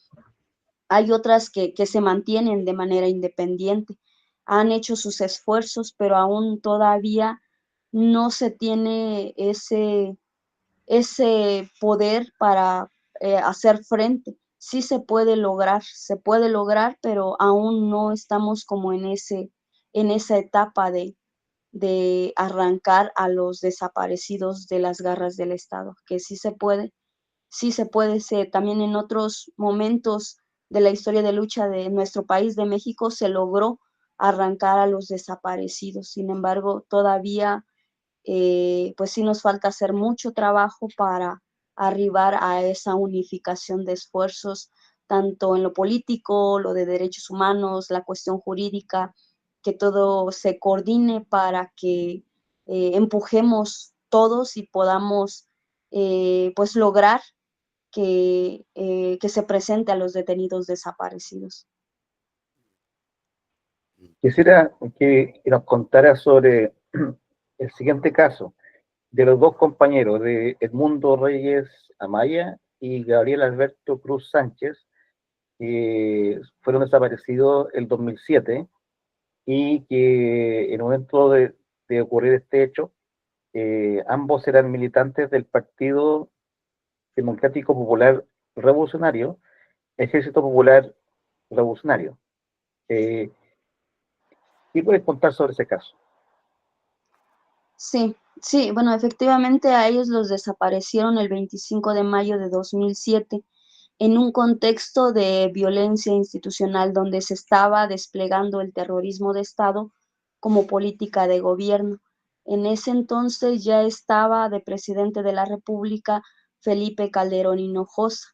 Speaker 2: Hay otras que se mantienen de manera independiente, han hecho sus esfuerzos, pero aún todavía no se tiene ese poder para hacer frente. Sí se puede lograr, pero aún no estamos como en esa etapa de arrancar a los desaparecidos de las garras del Estado, que sí se puede, también en otros momentos de la historia de lucha de nuestro país, de México, se logró arrancar a los desaparecidos. Sin embargo, todavía pues sí nos falta hacer mucho trabajo para arribar a esa unificación de esfuerzos, tanto en lo político, lo de derechos humanos, la cuestión jurídica, que todo se coordine para que empujemos todos y podamos pues lograr que se presente a los detenidos desaparecidos.
Speaker 1: Quisiera que nos contara sobre el siguiente caso de los 2 compañeros, de Edmundo Reyes Amaya y Gabriel Alberto Cruz Sánchez, que fueron desaparecidos el 2007 y que en el momento de ocurrir este hecho, ambos eran militantes del Partido Democrático Popular Revolucionario, Ejército Popular Revolucionario. Eh, ¿Qué puedes contar sobre ese caso?
Speaker 2: Sí, sí, bueno, efectivamente a ellos los desaparecieron el 25 de mayo de 2007 en un contexto de violencia institucional donde se estaba desplegando el terrorismo de Estado como política de gobierno. En ese entonces ya estaba de presidente de la República Felipe Calderón Hinojosa.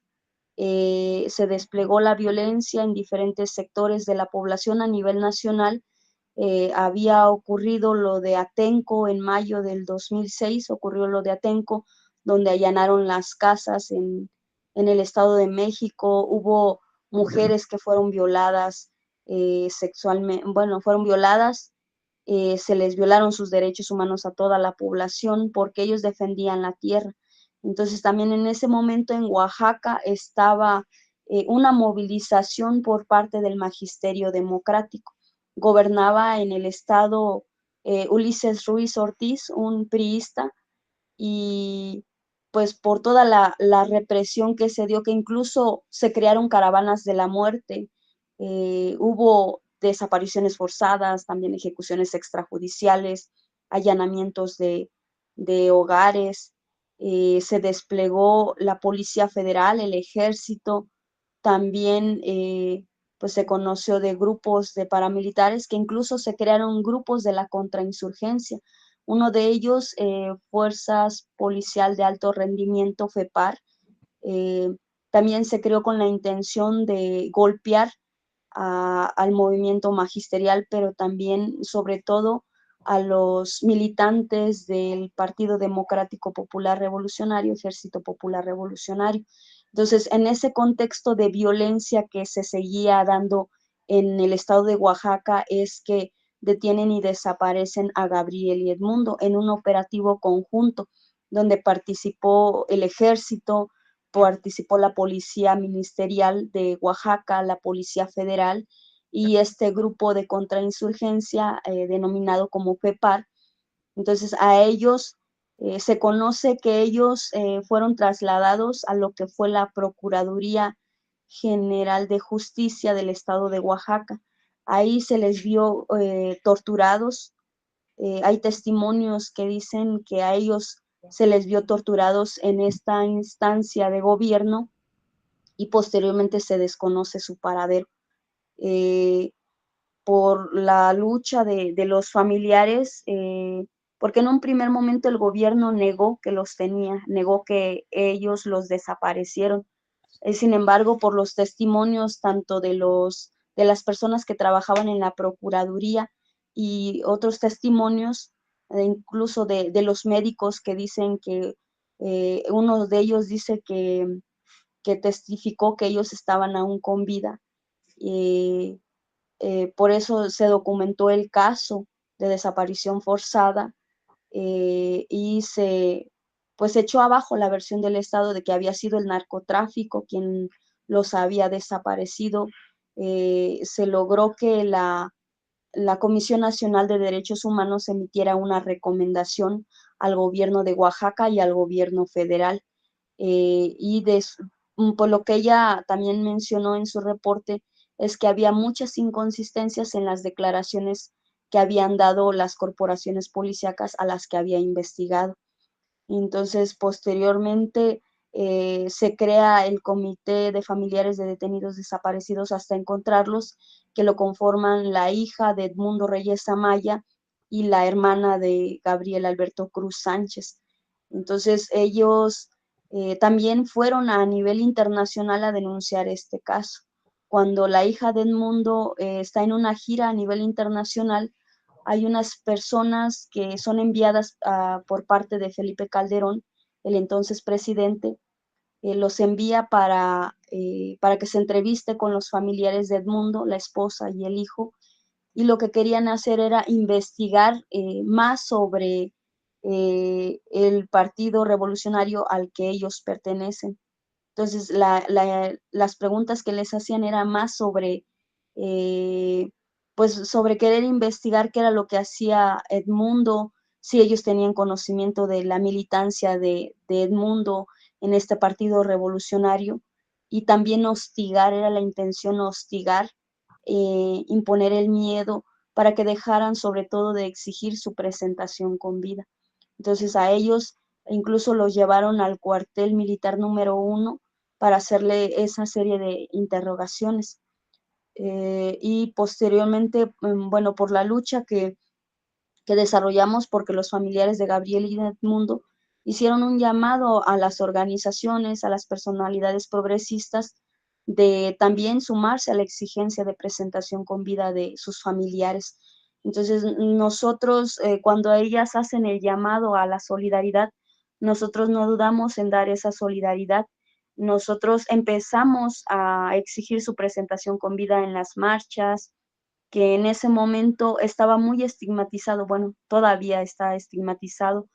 Speaker 2: Se desplegó la violencia en diferentes sectores de la población a nivel nacional. Había ocurrido lo de Atenco en mayo del 2006, ocurrió lo de Atenco, donde allanaron las casas en el Estado de México, hubo mujeres que fueron violadas sexualmente, bueno, fueron violadas, se les violaron sus derechos humanos a toda la población porque ellos defendían la tierra. Entonces también en ese momento en Oaxaca estaba una movilización por parte del magisterio democrático. Gobernaba en el estado Ulises Ruiz Ortiz, un priista, y pues por toda la represión que se dio, que incluso se crearon caravanas de la muerte, hubo desapariciones forzadas, también ejecuciones extrajudiciales, allanamientos de hogares, se desplegó la Policía Federal, el Ejército, también pues se conoció de grupos de paramilitares que incluso se crearon grupos de la contrainsurgencia. Uno de ellos, Fuerzas Policial de Alto Rendimiento, FEPAR, eh, también se creó con la intención de golpear al movimiento magisterial, pero también, sobre todo, a los militantes del Partido Democrático Popular Revolucionario, Ejército Popular Revolucionario. Entonces, en ese contexto de violencia que se seguía dando en el estado de Oaxaca, es que detienen y desaparecen a Gabriel y Edmundo en un operativo conjunto donde participó el ejército, participó la Policía Ministerial de Oaxaca, la Policía Federal y este grupo de contrainsurgencia denominado como FEPAR. Entonces a ellos se conoce que ellos fueron trasladados a lo que fue la Procuraduría General de Justicia del Estado de Oaxaca. Ahí se les vio torturados. Hay testimonios que dicen que a ellos se les vio torturados en esta instancia de gobierno y posteriormente se desconoce su paradero. Eh, por la lucha de los familiares, porque en un primer momento el gobierno negó que los tenía, negó que ellos los desaparecieron. Sin embargo, por los testimonios tanto de las personas que trabajaban en la Procuraduría y otros testimonios, incluso de los médicos que dicen que uno de ellos dice que testificó que ellos estaban aún con vida. Eh, por eso se documentó el caso de desaparición forzada y pues echó abajo la versión del Estado de que había sido el narcotráfico quien los había desaparecido. Se logró que la Comisión Nacional de Derechos Humanos emitiera una recomendación al gobierno de Oaxaca y al gobierno federal. Por lo que ella también mencionó en su reporte, es que había muchas inconsistencias en las declaraciones que habían dado las corporaciones policíacas a las que había investigado. Entonces, posteriormente, se crea el Comité de Familiares de Detenidos Desaparecidos hasta encontrarlos, que lo conforman la hija de Edmundo Reyes Amaya y la hermana de Gabriel Alberto Cruz Sánchez. Entonces, ellos también fueron a nivel internacional a denunciar este caso. Cuando la hija de Edmundo está en una gira a nivel internacional, hay unas personas que son enviadas por parte de Felipe Calderón, el entonces presidente, los envía para que se entreviste con los familiares de Edmundo, la esposa y el hijo, y lo que querían hacer era investigar más sobre el partido revolucionario al que ellos pertenecen. Entonces, las preguntas que les hacían era más sobre, pues, sobre querer investigar qué era lo que hacía Edmundo, si ellos tenían conocimiento de la militancia de Edmundo en este partido revolucionario, y también hostigar, era la intención hostigar, imponer el miedo para que dejaran sobre todo de exigir su presentación con vida. Entonces a ellos incluso los llevaron al cuartel militar número 1 para hacerle esa serie de interrogaciones. Y posteriormente, bueno, por la lucha que desarrollamos, porque los familiares de Gabriel y Edmundo hicieron un llamado a las organizaciones, a las personalidades progresistas, de también sumarse a la exigencia de presentación con vida de sus familiares. Entonces, nosotros, cuando ellas hacen el llamado a la solidaridad, nosotros no dudamos en dar esa solidaridad. Nosotros empezamos a exigir su presentación con vida en las marchas, que en ese momento estaba muy estigmatizado, bueno, todavía está estigmatizado,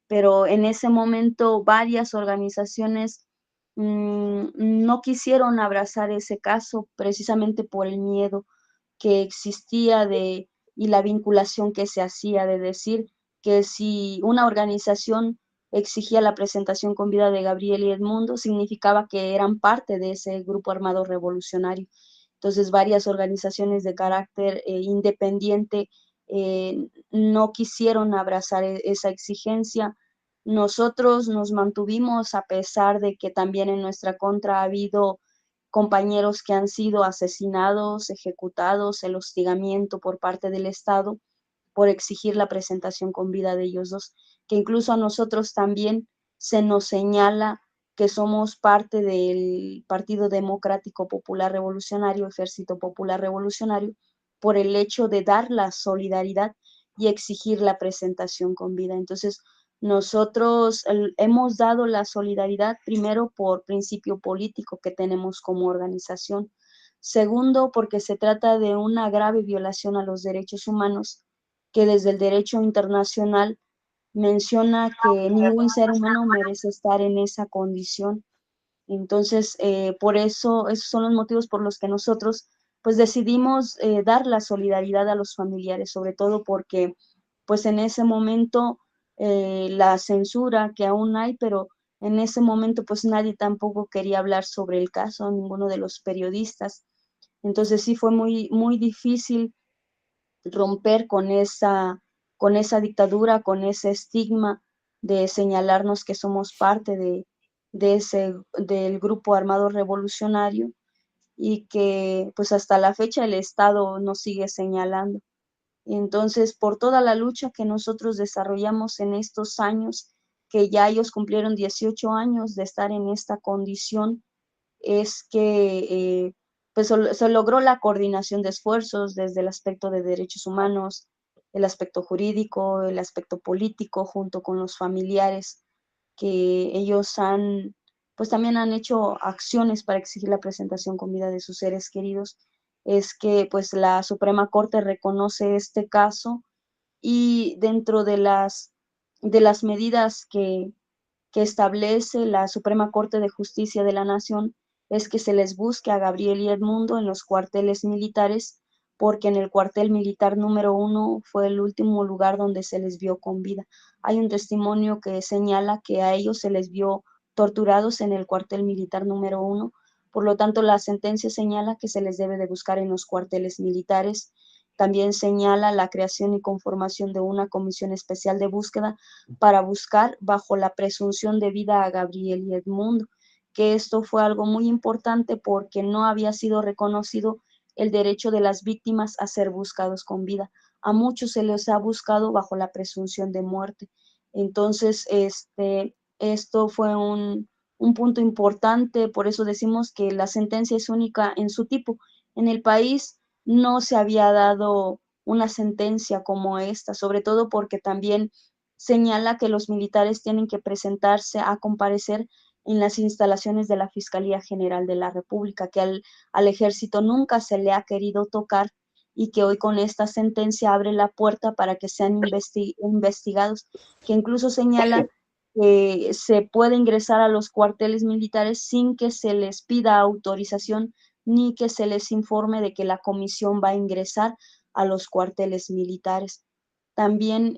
Speaker 2: pero en ese momento varias organizaciones no quisieron abrazar ese caso precisamente por el miedo que existía y la vinculación que se hacía de decir que si una organización exigía la presentación con vida de Gabriel y Edmundo, significaba que eran parte de ese grupo armado revolucionario. Entonces, varias organizaciones de carácter independiente no quisieron abrazar esa exigencia. Nosotros nos mantuvimos a pesar de que también en nuestra contra ha habido compañeros que han sido asesinados, ejecutados, el hostigamiento por parte del Estado por exigir la presentación con vida de ellos dos, que incluso a nosotros también se nos señala que somos parte del Partido Democrático Popular Revolucionario, Ejército Popular Revolucionario, por el hecho de dar la solidaridad y exigir la presentación con vida. Entonces, nosotros hemos dado la solidaridad primero por principio político que tenemos como organización. Segundo, porque se trata de una grave violación a los derechos humanos que desde el derecho internacional menciona que ningún ser humano merece estar en esa condición. Entonces, por eso, esos son los motivos por los que nosotros pues decidimos dar la solidaridad a los familiares, sobre todo porque pues en ese momento la censura que aún hay, pero en ese momento pues nadie tampoco quería hablar sobre el caso, ninguno de los periodistas. Entonces sí fue muy, muy difícil romper con esa dictadura, con ese estigma de señalarnos que somos parte del grupo armado revolucionario y que pues hasta la fecha el Estado nos sigue señalando. Entonces, por toda la lucha que nosotros desarrollamos en estos años, que ya ellos cumplieron 18 años de estar en esta condición, es que pues se logró la coordinación de esfuerzos desde el aspecto de derechos humanos, el aspecto jurídico, el aspecto político, junto con los familiares, que ellos pues también han hecho acciones para exigir la presentación con vida de sus seres queridos. Es que pues la Suprema Corte reconoce este caso y dentro de las medidas que establece la Suprema Corte de Justicia de la Nación es que se les busque a Gabriel y Edmundo en los cuarteles militares, porque en el cuartel militar número 1 fue el último lugar donde se les vio con vida. Hay un testimonio que señala que a ellos se les vio torturados en el cuartel militar número 1, por lo tanto la sentencia señala que se les debe de buscar en los cuarteles militares. También señala la creación y conformación de una comisión especial de búsqueda para buscar bajo la presunción de vida a Gabriel y Edmundo, que esto fue algo muy importante porque no había sido reconocido el derecho de las víctimas a ser buscados con vida. A muchos se les ha buscado bajo la presunción de muerte. Entonces, esto fue un punto importante, por eso decimos que la sentencia es única en su tipo. En el país no se había dado una sentencia como esta, sobre todo porque también señala que los militares tienen que presentarse a comparecer en las instalaciones de la Fiscalía General de la República, que al ejército nunca se le ha querido tocar y que hoy con esta sentencia abre la puerta para que sean investigados, que incluso señala que se puede ingresar a los cuarteles militares sin que se les pida autorización ni que se les informe de que la comisión va a ingresar a los cuarteles militares. También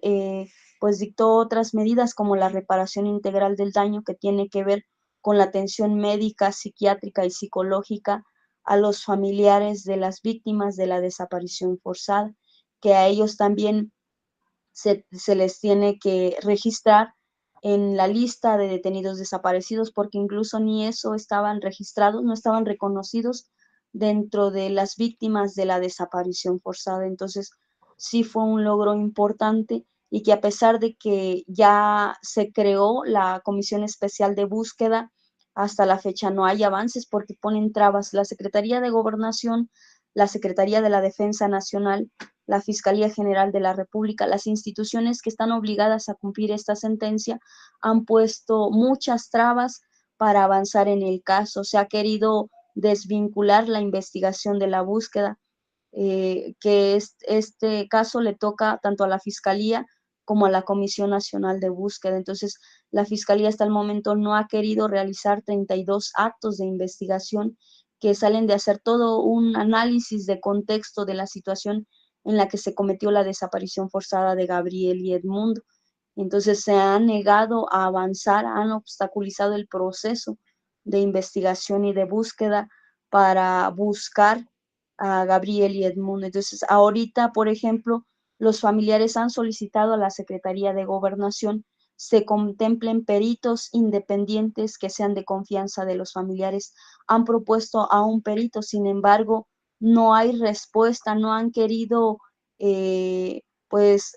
Speaker 2: pues dictó otras medidas como la reparación integral del daño que tiene que ver con la atención médica, psiquiátrica y psicológica a los familiares de las víctimas de la desaparición forzada. que a ellos también se les tiene que registrar en la lista de detenidos desaparecidos, porque incluso ni eso estaban registrados, no estaban reconocidos dentro de las víctimas de la desaparición forzada. Entonces, sí fue un logro importante y que a pesar de que ya se creó la Comisión Especial de Búsqueda, hasta la fecha no hay avances porque ponen trabas la Secretaría de Gobernación, la Secretaría de la Defensa Nacional, la Fiscalía General de la República, las instituciones que están obligadas a cumplir esta sentencia han puesto muchas trabas para avanzar en el caso. Se ha querido desvincular la investigación de la búsqueda, que este caso le toca tanto a la Fiscalía como a la Comisión Nacional de Búsqueda. Entonces, la Fiscalía hasta el momento no ha querido realizar 32 actos de investigación que salen de hacer todo un análisis de contexto de la situación en la que se cometió la desaparición forzada de Gabriel y Edmundo. Entonces se han negado a avanzar, han obstaculizado el proceso de investigación y de búsqueda para buscar a Gabriel y Edmundo. Entonces, ahorita, por ejemplo, los familiares han solicitado a la Secretaría de Gobernación se contemplen peritos independientes que sean de confianza de los familiares. Han propuesto a un perito, sin embargo, no hay respuesta, no han querido, pues,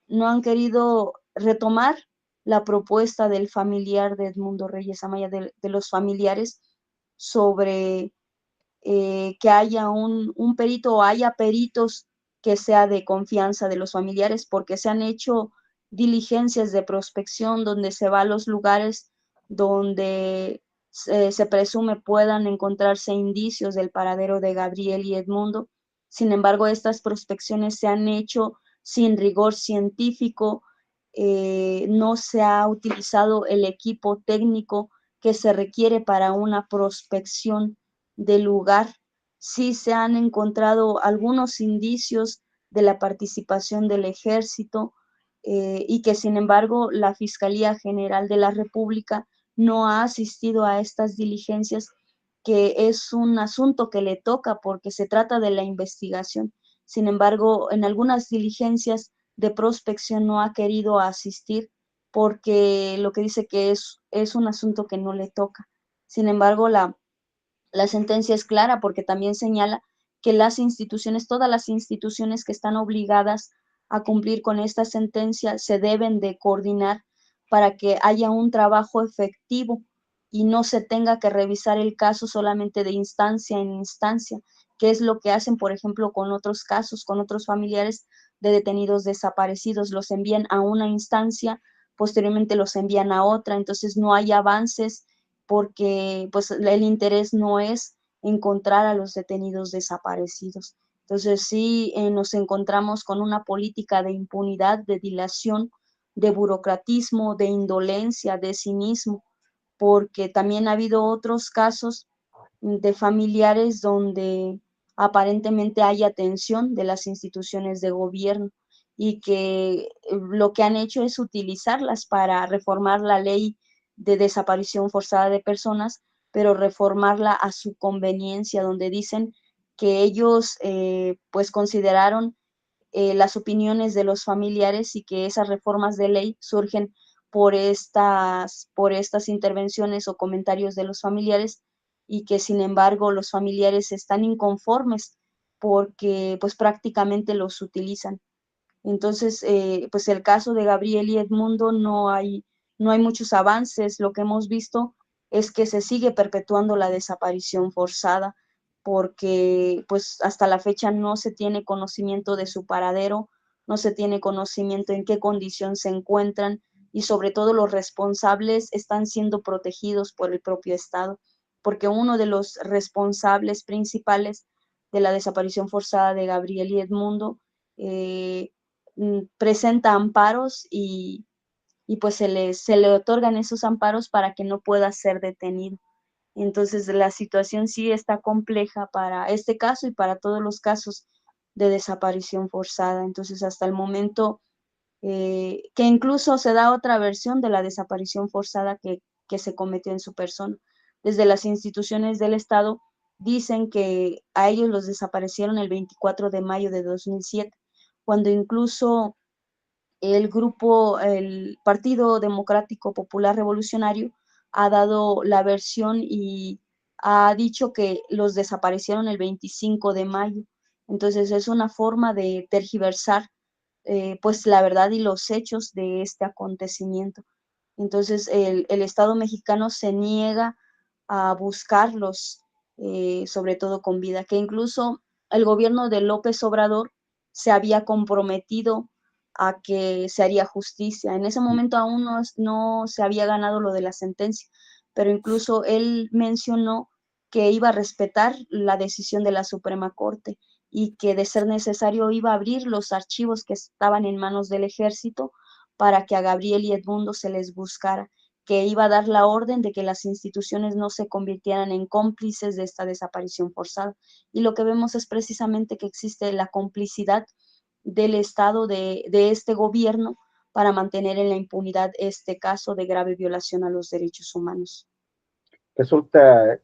Speaker 2: no han querido retomar la propuesta del familiar de Edmundo Reyes Amaya, de los familiares, sobre que haya un perito o haya peritos que sea de confianza de los familiares, porque se han hecho diligencias de prospección donde se va a los lugares donde se presume puedan encontrarse indicios del paradero de Gabriel y Edmundo. Sin embargo, estas prospecciones se han hecho sin rigor científico, no se ha utilizado el equipo técnico que se requiere para una prospección del lugar. Sí se han encontrado algunos indicios de la participación del ejército, y que sin embargo la Fiscalía General de la República no ha asistido a estas diligencias, que es un asunto que le toca porque se trata de la investigación. Sin embargo, en algunas diligencias de prospección no ha querido asistir porque lo que dice que es un asunto que no le toca. Sin embargo, la sentencia es clara porque también señala que las instituciones, todas las instituciones que están obligadas a cumplir con esta sentencia se deben de coordinar para que haya un trabajo efectivo y no se tenga que revisar el caso solamente de instancia en instancia, que es lo que hacen, por ejemplo, con otros casos, con otros familiares de detenidos desaparecidos. Los envían a una instancia, posteriormente los envían a otra, entonces no hay avances porque pues el interés no es encontrar a los detenidos desaparecidos. Entonces sí, nos encontramos con una política de impunidad, de dilación, de burocratismo, de indolencia, de cinismo, porque también ha habido otros casos de familiares donde aparentemente hay atención de las instituciones de gobierno y que lo que han hecho es utilizarlas para reformar la ley de desaparición forzada de personas, pero reformarla a su conveniencia, donde dicen que ellos pues consideraron las opiniones de los familiares y que esas reformas de ley surgen por estas intervenciones o comentarios de los familiares, y que sin embargo los familiares están inconformes porque pues prácticamente los utilizan. Entonces, pues el caso de Gabriel y Edmundo no hay muchos avances. Lo que hemos visto es que se sigue perpetuando la desaparición forzada porque pues hasta la fecha no se tiene conocimiento de su paradero, no se tiene conocimiento en qué condición se encuentran y sobre todo los responsables están siendo protegidos por el propio Estado, porque uno de los responsables principales de la desaparición forzada de Gabriel y Edmundo presenta amparos y pues se le otorgan esos amparos para que no pueda ser detenido. Entonces la situación sí está compleja para este caso y para todos los casos de desaparición forzada. Entonces hasta el momento, que incluso se da otra versión de la desaparición forzada que se cometió en su persona. Desde las instituciones del Estado dicen que a ellos los desaparecieron el 24 de mayo de 2007, cuando incluso el Partido Democrático Popular Revolucionario ha dado la versión y ha dicho que los desaparecieron el 25 de mayo. Entonces es una forma de tergiversar pues la verdad y los hechos de este acontecimiento. Entonces el Estado mexicano se niega a buscarlos, sobre todo con vida, que incluso el gobierno de López Obrador se había comprometido a que se haría justicia. En ese momento aún no se había ganado lo de la sentencia, pero incluso él mencionó que iba a respetar la decisión de la Suprema Corte y que de ser necesario iba a abrir los archivos que estaban en manos del ejército para que a Gabriel y Edmundo se les buscara, que iba a dar la orden de que las instituciones no se convirtieran en cómplices de esta desaparición forzada. Y lo que vemos es precisamente que existe la complicidad del Estado, de este gobierno, para mantener en la impunidad este caso de grave violación a los derechos humanos.
Speaker 1: Resulta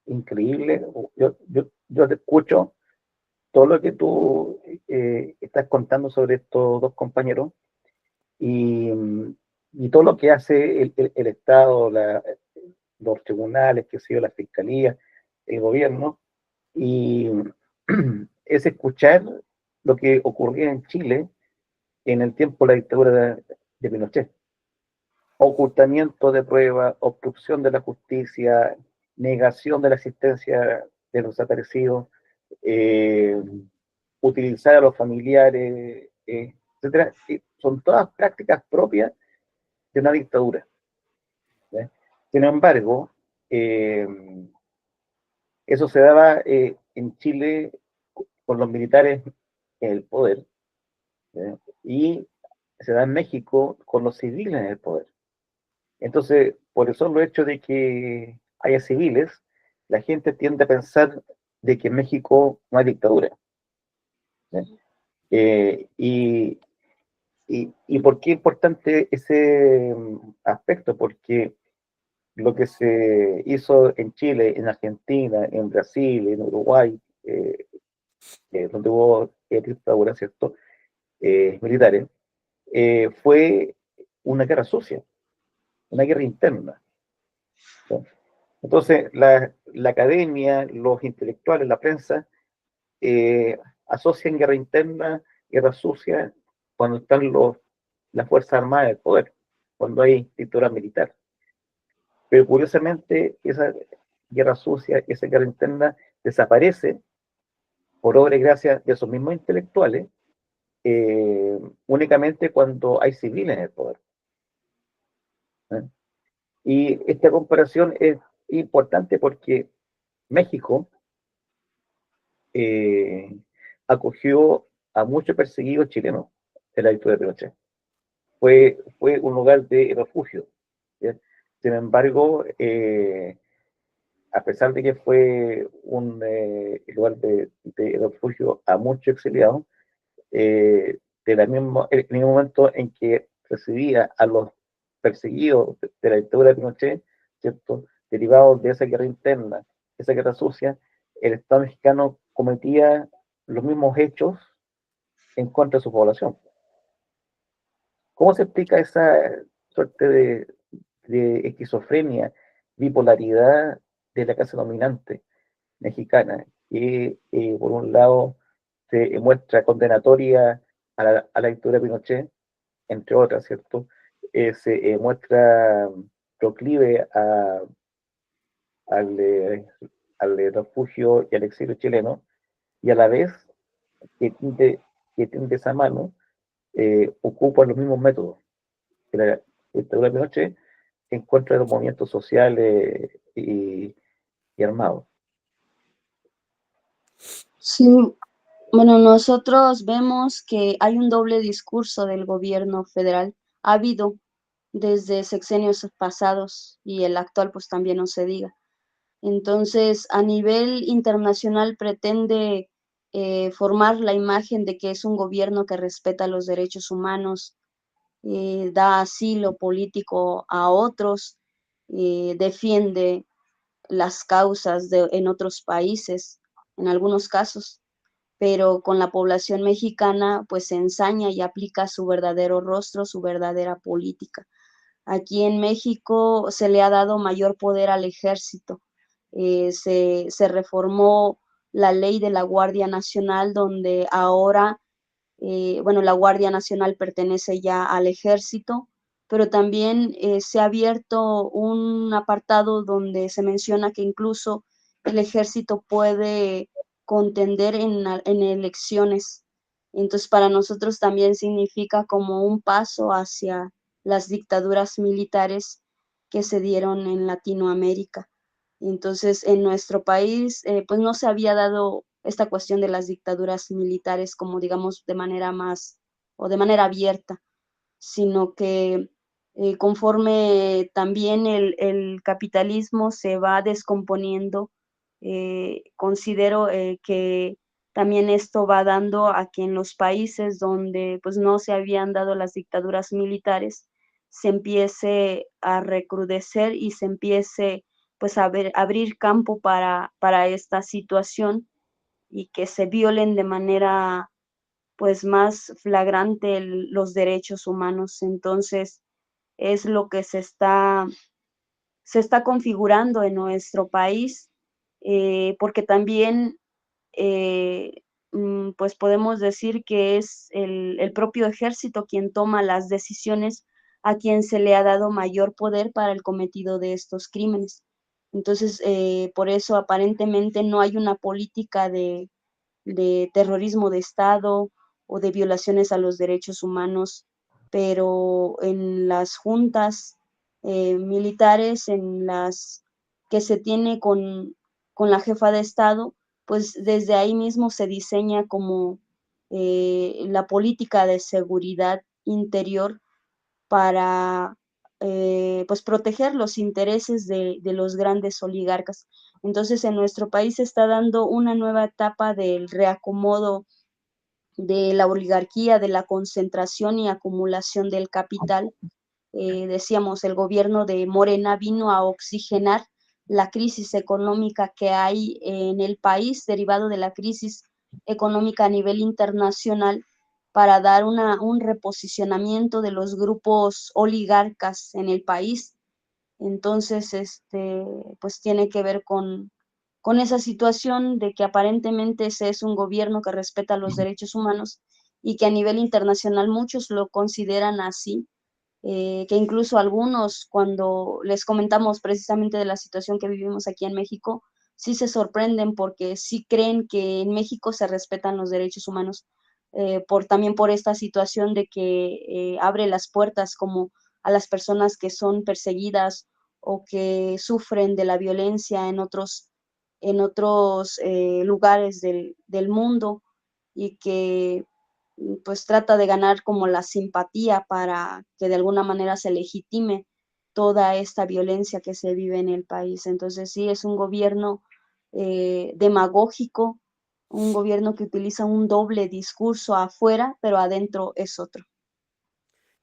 Speaker 1: increíble. Yo te escucho todo lo que tú estás contando sobre estos dos compañeros y, y todo lo que hace el Estado, los tribunales, que sea la fiscalía, el gobierno, y es escuchar lo que ocurría en Chile en el tiempo de la dictadura de Pinochet. Ocultamiento de pruebas, obstrucción de la justicia, negación de la existencia de los desaparecidos, eh, utilizar a los familiares, etcétera. Son todas prácticas propias de una dictadura. ¿Sí? Sin embargo, eso se daba en Chile con los militares en el poder, ¿sí? Y se da en México con los civiles en el poder. Entonces, por eso el hecho de que haya civiles, la gente tiende a pensar de que en México no hay dictadura. ¿Sí? Y, ¿Y por qué es importante ese aspecto? Porque lo que se hizo en Chile, en Argentina, en Brasil, en Uruguay, donde hubo dictaduras, ¿cierto? Militares, fue una guerra sucia, una guerra interna. ¿Sí? Entonces, la academia, los intelectuales, la prensa, asocian guerra interna, guerra sucia, cuando están las Fuerzas Armadas del poder, cuando hay dictadura militar. Pero curiosamente, esa guerra sucia, esa guerra interna, desaparece por obra y gracia de esos mismos intelectuales, únicamente cuando hay civiles en el poder. ¿Eh? Y esta comparación es importante porque México eh, acogió a muchos perseguidos chilenos en la dictadura de Pinochet. Fue un lugar de refugio. ¿Sí? Sin embargo, a pesar de que fue un lugar de refugio a muchos exiliados, en el mismo momento en que recibía a los perseguidos de la dictadura de Pinochet, ¿cierto? Derivados de esa guerra interna, esa guerra sucia, el Estado mexicano cometía los mismos hechos en contra de su población. ¿Cómo se explica esa suerte de esquizofrenia, bipolaridad de la clase dominante mexicana, que por un lado se muestra condenatoria a la dictadura de Pinochet, entre otras, ¿cierto? Se muestra proclive al, al refugio y al exilio chileno, y a la vez que tiende esa mano, ocupa los mismos métodos que la dictadura de Pinochet en contra de los movimientos sociales y armados.
Speaker 2: Sí, bueno, nosotros vemos que hay un doble discurso del gobierno federal. Ha habido desde sexenios pasados y el actual pues también no se diga. Entonces, a nivel internacional pretende formar la imagen de que es un gobierno que respeta los derechos humanos, da asilo político a otros, defiende las causas en otros países, en algunos casos, pero con la población mexicana pues se ensaña y aplica su verdadero rostro, su verdadera política. Aquí en México se le ha dado mayor poder al ejército. Se reformó la ley de la Guardia Nacional, donde ahora, bueno, la Guardia Nacional pertenece ya al ejército, pero también se ha abierto un apartado donde se menciona que incluso el ejército puede contender en elecciones. Entonces, para nosotros también significa como un paso hacia las dictaduras militares que se dieron en Latinoamérica. Entonces, en nuestro país, pues no se había dado esta cuestión de las dictaduras militares como, digamos, de manera más o de manera abierta, sino que conforme también el capitalismo se va descomponiendo, considero que también esto va dando a que en los países donde pues no se habían dado las dictaduras militares, se empiece a recrudecer y se empiece pues a abrir campo para esta situación y que se violen de manera pues más flagrante los derechos humanos. Entonces, es lo que se está configurando en nuestro país, porque también, pues podemos decir que es el propio ejército quien toma las decisiones, a quien se le ha dado mayor poder para el cometido de estos crímenes. Entonces, por eso aparentemente no hay una política de terrorismo de Estado o de violaciones a los derechos humanos, pero en las juntas militares, en las que se tiene con la jefa de Estado, pues desde ahí mismo se diseña como la política de seguridad interior para pues proteger los intereses de los grandes oligarcas. Entonces, en nuestro país se está dando una nueva etapa del reacomodo de la oligarquía, de la concentración y acumulación del capital. Decíamos, el gobierno de Morena vino a oxigenar la crisis económica que hay en el país, derivado de la crisis económica a nivel internacional, para dar un reposicionamiento de los grupos oligarcas en el país. Entonces, pues tiene que ver con esa situación de que aparentemente ese es un gobierno que respeta los derechos humanos y que a nivel internacional muchos lo consideran así, que incluso algunos, cuando les comentamos precisamente de la situación que vivimos aquí en México, sí se sorprenden porque sí creen que en México se respetan los derechos humanos, también por esta situación de que abre las puertas como a las personas que son perseguidas o que sufren de la violencia en otros lugares del mundo, y que pues trata de ganar como la simpatía para que de alguna manera se legitime toda esta violencia que se vive en el país. Entonces sí, es un gobierno demagógico, un gobierno que utiliza un doble discurso afuera, pero adentro es otro.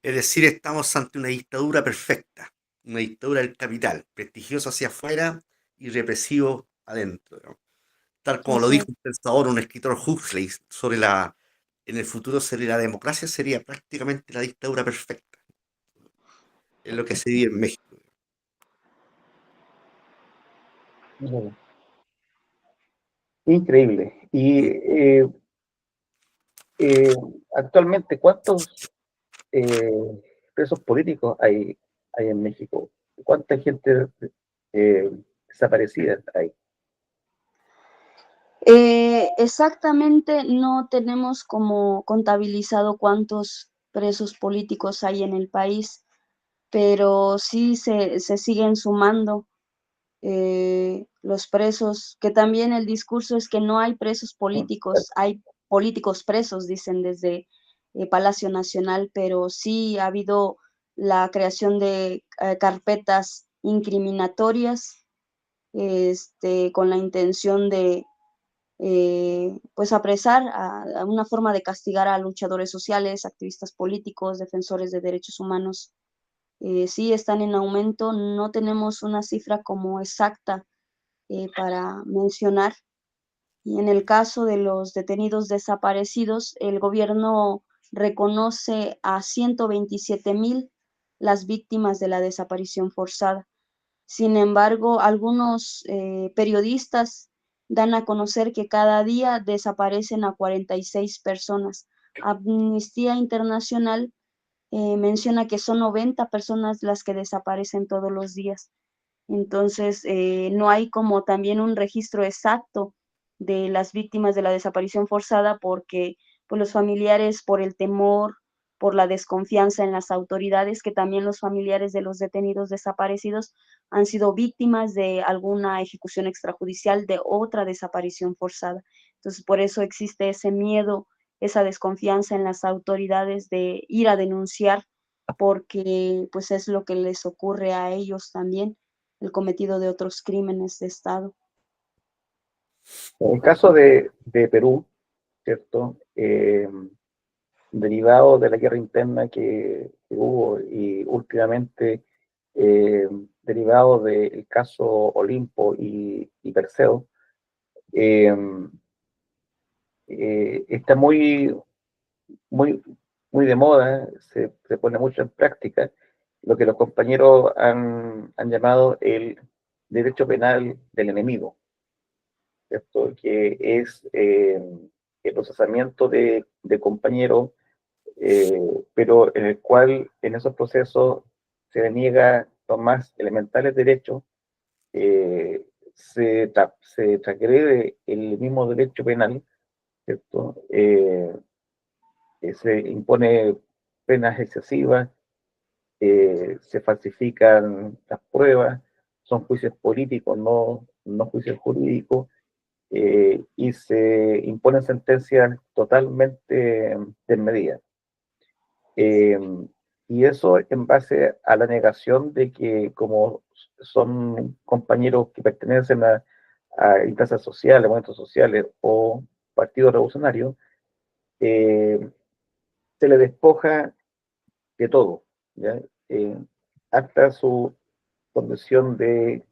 Speaker 3: Es decir, estamos ante una dictadura perfecta, una dictadura del capital, prestigioso hacia afuera y represivo adentro, ¿no? Tal como lo
Speaker 2: Así
Speaker 3: dijo
Speaker 2: es.
Speaker 3: un pensador, un escritor Huxley, sobre en el futuro sería la democracia, sería prácticamente la dictadura perfecta, es lo que se vive en México.
Speaker 1: Increíble. Y eh, actualmente, ¿cuántos eh, presos políticos hay en México? ¿Cuánta gente eh, desaparecida hay?
Speaker 2: Exactamente no tenemos como contabilizado cuántos presos políticos hay en el país, pero sí se siguen sumando los presos, que también el discurso es que no hay presos políticos, hay políticos presos, dicen desde Palacio Nacional, pero sí ha habido la creación de carpetas incriminatorias, con la intención de pues apresar a una forma de castigar a luchadores sociales, activistas políticos, defensores de derechos humanos. Sí están en aumento, no tenemos una cifra como exacta para mencionar. Y en el caso de los detenidos desaparecidos, el gobierno reconoce a 127,000 las víctimas de la desaparición forzada. Sin embargo, algunos periodistas dan a conocer que cada día desaparecen a 46 personas. Amnistía Internacional menciona que son 90 personas las que desaparecen todos los días. Entonces, no hay como también un registro exacto de las víctimas de la desaparición forzada porque pues, los familiares, por el temor, por la desconfianza en las autoridades, que también los familiares de los detenidos desaparecidos han sido víctimas de alguna ejecución extrajudicial, de otra desaparición forzada. Entonces, por eso existe ese miedo, esa desconfianza en las autoridades de ir a denunciar, porque pues es lo que les ocurre a ellos también, el cometido de otros crímenes de Estado.
Speaker 1: En el caso de Perú, ¿cierto? Derivado de la guerra interna que hubo y últimamente eh, derivado del caso Olimpo y Perseo, eh, está muy, muy de moda, se pone mucho en práctica lo que los compañeros han llamado el derecho penal del enemigo, ¿cierto? Que es el procesamiento de compañeros, eh, pero en el cual en esos procesos se deniega los más elementales derechos, se transgrede el mismo derecho penal, ¿cierto? Se impone penas excesivas, se falsifican las pruebas, son juicios políticos, no juicios jurídicos, y se imponen sentencias totalmente desmedidas. Eh, y eso en base a la negación de que como son compañeros que pertenecen a instancias sociales, movimientos sociales o partidos revolucionarios, eh, se les despoja de todo, ¿ya? Eh, hasta su condición de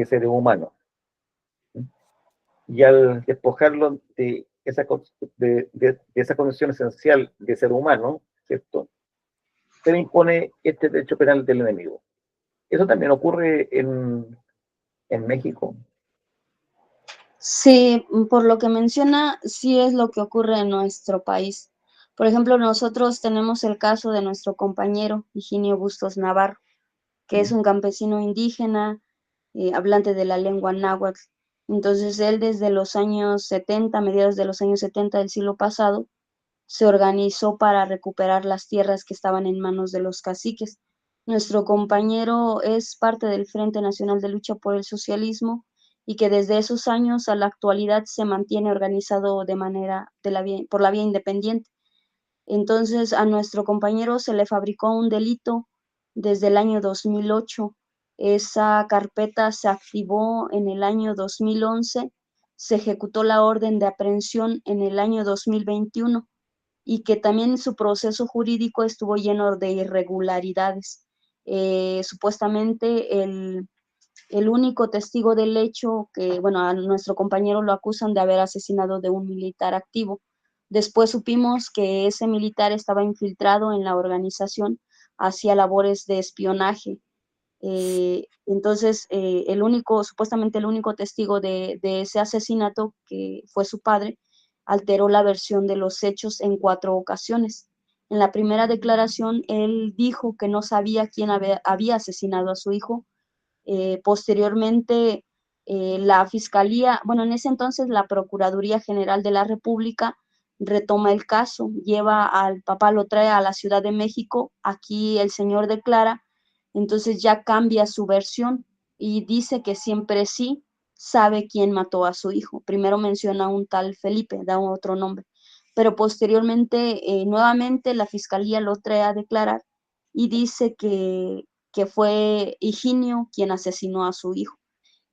Speaker 1: seres humanos. Y al despojarlo de esa condición esencial de ser humano, ¿cierto? Se le impone este derecho penal del enemigo. Eso también ocurre en México.
Speaker 2: Sí, por lo que menciona, sí es lo que ocurre en nuestro país. Por ejemplo, nosotros tenemos el caso de nuestro compañero Higinio Bustos Navarro, que es un campesino indígena, hablante de la lengua náhuatl. Entonces, él desde los años 70, mediados de los años 70 del siglo pasado, se organizó para recuperar las tierras que estaban en manos de los caciques. Nuestro compañero es parte del Frente Nacional de Lucha por el Socialismo y que desde esos años a la actualidad se mantiene organizado por la vía independiente. Entonces, a nuestro compañero se le fabricó un delito desde el año 2008. Esa carpeta se activó en el año 2011, se ejecutó la orden de aprehensión en el año 2021 y que también su proceso jurídico estuvo lleno de irregularidades. Supuestamente el único testigo del hecho, que bueno, a nuestro compañero lo acusan de haber asesinado de un militar activo. Después supimos que ese militar estaba infiltrado en la organización, hacía labores de espionaje. Entonces, supuestamente el único testigo de ese asesinato, que fue su padre, alteró la versión de los hechos en 4 ocasiones. En la primera declaración, él dijo que no sabía quién había asesinado a su hijo. Posteriormente, la Fiscalía, bueno, en ese entonces la Procuraduría General de la República retoma el caso, lleva al papá, lo trae a la Ciudad de México, aquí el señor declara, entonces ya cambia su versión y dice que siempre sí sabe quién mató a su hijo. Primero menciona a un tal Felipe, da otro nombre, pero posteriormente nuevamente la Fiscalía lo trae a declarar y dice que fue Higinio quien asesinó a su hijo.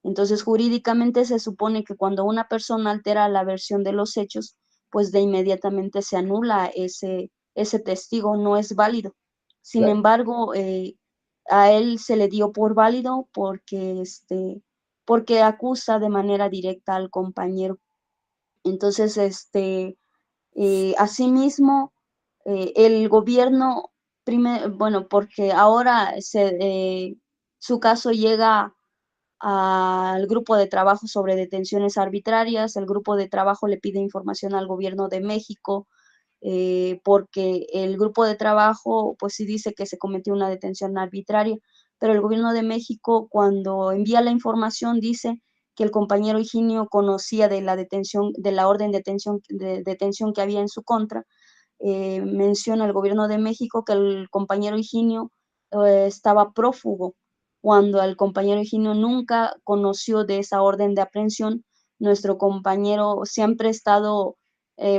Speaker 2: Entonces, jurídicamente se supone que cuando una persona altera la versión de los hechos, pues de inmediatamente se anula ese testigo, no es válido. Sin
Speaker 1: Claro.
Speaker 2: embargo, a él se le dio por válido porque porque acusa de manera directa al compañero. Entonces, asimismo, el gobierno, bueno, porque ahora su caso llega al grupo de trabajo sobre detenciones arbitrarias. El grupo de trabajo le pide información al gobierno de México, porque el grupo de trabajo pues sí dice que se cometió una detención arbitraria, pero el gobierno de México, cuando envía la información, dice que el compañero Higinio conocía de la detención, de la orden de detención que había en su contra. Menciona el gobierno de México que el compañero Higinio estaba prófugo, cuando el compañero Higinio nunca conoció de esa orden de aprehensión. Nuestro compañero siempre ha estado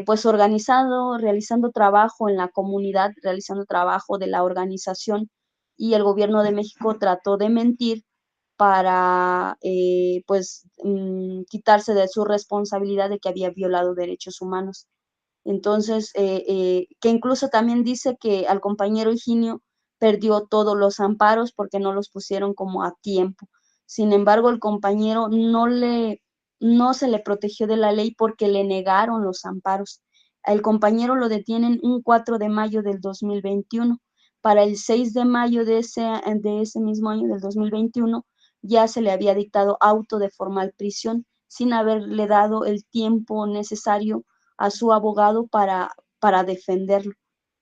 Speaker 2: pues organizado, realizando trabajo en la comunidad, realizando trabajo de la organización, y el gobierno de México trató de mentir para pues quitarse de su responsabilidad de que había violado derechos humanos. Entonces, que incluso también dice que al compañero Higinio perdió todos los amparos porque no los pusieron como a tiempo. Sin embargo, el compañero no se le protegió de la ley porque le negaron los amparos. El compañero lo detienen un 4 de mayo del 2021. Para el 6 de mayo de ese mismo año del 2021 ya se le había dictado auto de formal prisión sin haberle dado el tiempo necesario a su abogado para defenderlo.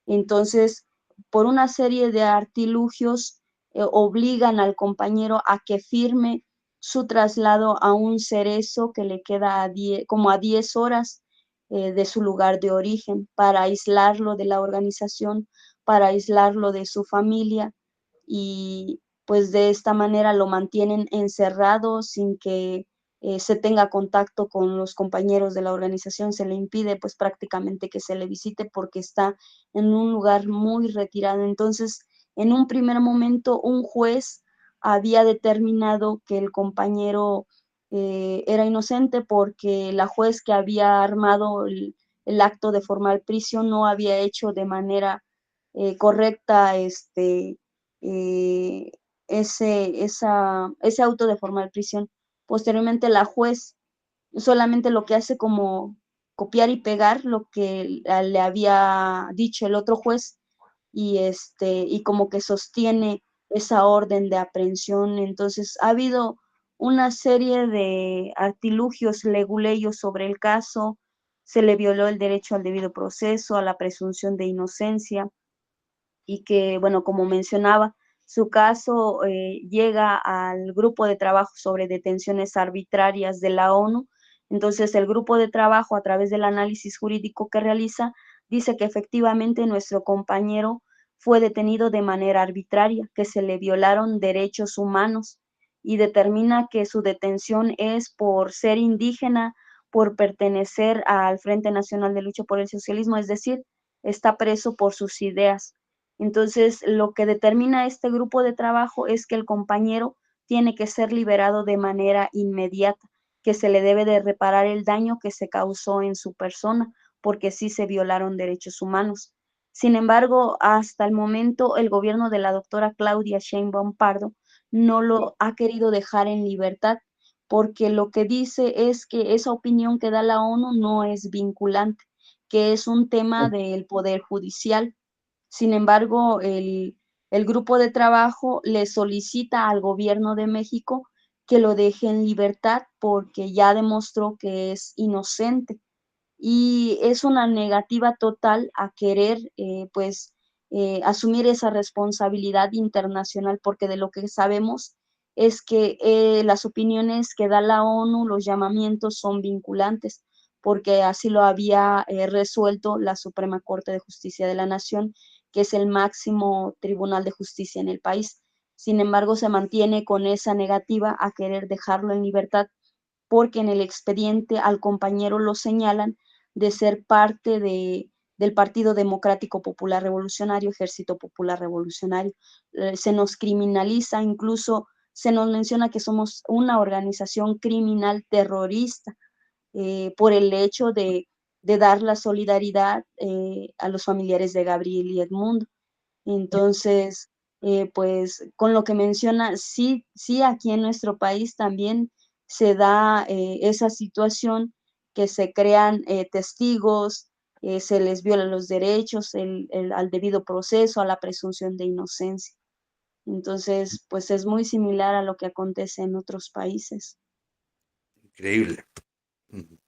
Speaker 2: Entonces, por una serie de artilugios, obligan al compañero a que firme su traslado a un cerezo que le queda como a 10 horas de su lugar de origen, para aislarlo de la organización, para aislarlo de su familia, y pues de esta manera lo mantienen encerrado sin que se tenga contacto con los compañeros de la organización. Se le impide pues prácticamente que se le visite porque está en un lugar muy retirado. Entonces, en un primer momento, un juez había determinado que el compañero era inocente porque la juez que había armado el acto de formal prisión no había hecho de manera correcta eh, ese auto de formal prisión. Posteriormente, la juez solamente lo que hace como copiar y pegar lo que le había dicho el otro juez, y como que sostiene esa orden de aprehensión. Entonces, ha habido una serie de artilugios leguleyos sobre el caso. Se le violó el derecho al debido proceso, a la presunción de inocencia, y que, bueno, como mencionaba, su caso llega al grupo de trabajo sobre detenciones arbitrarias de la ONU. Entonces, el grupo de trabajo, a través del análisis jurídico que realiza, dice que efectivamente nuestro compañero fue detenido de manera arbitraria, que se le violaron derechos humanos, y determina que su detención es por ser indígena, por pertenecer al Frente Nacional de Lucha por el Socialismo, es decir, está preso por sus ideas. Entonces, lo que determina este grupo de trabajo es que el compañero tiene que ser liberado de manera inmediata, que se le debe de reparar el daño que se causó en su persona, porque sí se violaron derechos humanos. Sin embargo, hasta el momento, el gobierno de la doctora Claudia Sheinbaum Pardo no lo ha querido dejar en libertad, porque lo que dice es que esa opinión que da la ONU no es vinculante, que es un tema del Poder Judicial. Sin embargo, el grupo de trabajo le solicita al gobierno de México que lo deje en libertad porque ya demostró que es inocente, y es una negativa total a querer pues asumir esa responsabilidad internacional, porque de lo que sabemos es que las opiniones que da la ONU, los llamamientos son vinculantes, porque así lo había resuelto la Suprema Corte de Justicia de la Nación, que es el máximo tribunal de justicia en el país. Sin embargo, se mantiene con esa negativa a querer dejarlo en libertad, porque en el expediente al compañero lo señalan de ser parte del Partido Democrático Popular Revolucionario, Ejército Popular Revolucionario. Se nos criminaliza, incluso se nos menciona que somos una organización criminal terrorista, por el hecho de dar la solidaridad a los familiares de Gabriel y Edmundo. Entonces, pues con lo que menciona, sí, sí, aquí en nuestro país también se da esa situación que se crean testigos, se les violan los derechos al debido proceso, a la presunción de inocencia. Entonces, pues es muy similar a lo que acontece en otros países.
Speaker 3: Increíble. Ujú.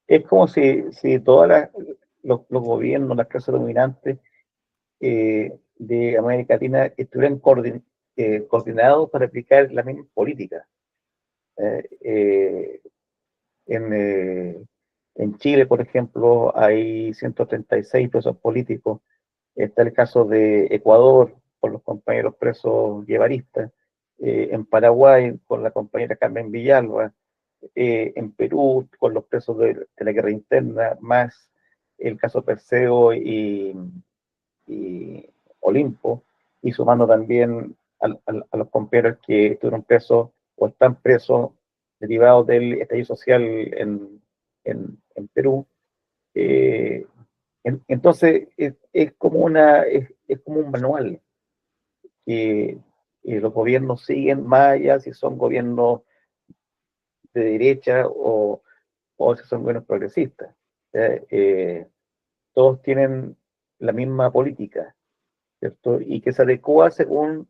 Speaker 1: Es como si todos los gobiernos, las clases dominantes de América Latina estuvieran coordinados para aplicar la misma política. Eh, eh, en, eh, en Chile, por ejemplo, hay 136 presos políticos. Está el caso de Ecuador, con los compañeros presos guevaristas. En Paraguay, con la compañera Carmen Villalba. En Perú, con los presos de la guerra interna, más el caso Perseo y Olimpo, y sumando también a los compañeros que estuvieron presos o están presos derivados del estallido social en Perú. Eh, entonces, es como un manual que los gobiernos siguen, más allá si son gobiernos de derecha o si son gobiernos progresistas. Todos tienen la misma política, ¿cierto? Y que se adecua según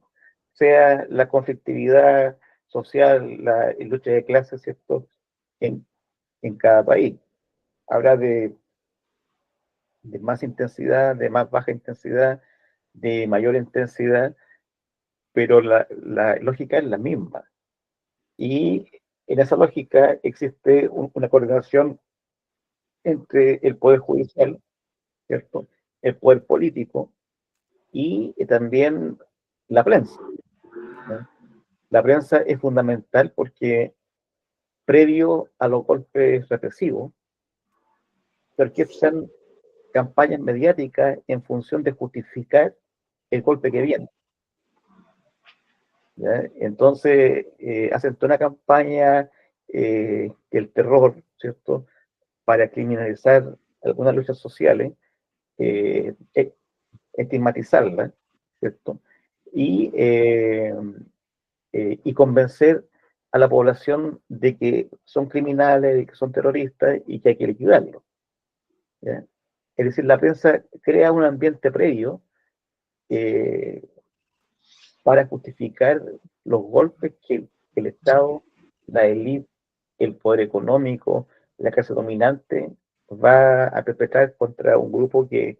Speaker 1: sea la conflictividad social, la lucha de clases, ¿cierto? En, en cada país. Habrá de más intensidad, de más baja intensidad, de mayor intensidad, pero la lógica es la misma. Y en esa lógica existe una coordinación entre el poder judicial, ¿cierto? El poder político y también la prensa, ¿no? La prensa es fundamental porque previo a los golpes represivos se orquestan campañas mediáticas en función de justificar el golpe que viene. ¿Ya? Entonces, hacen toda una campaña del terror, ¿cierto? Para criminalizar algunas luchas sociales, eh, estigmatizarlas, ¿cierto? Y, eh, y convencer a la población de que son criminales, de que son terroristas y que hay que liquidarlos. ¿Ya? Es decir, la prensa crea un ambiente previo eh, para justificar los golpes que el Estado, la élite, el poder económico, la clase dominante va a perpetrar contra un grupo que,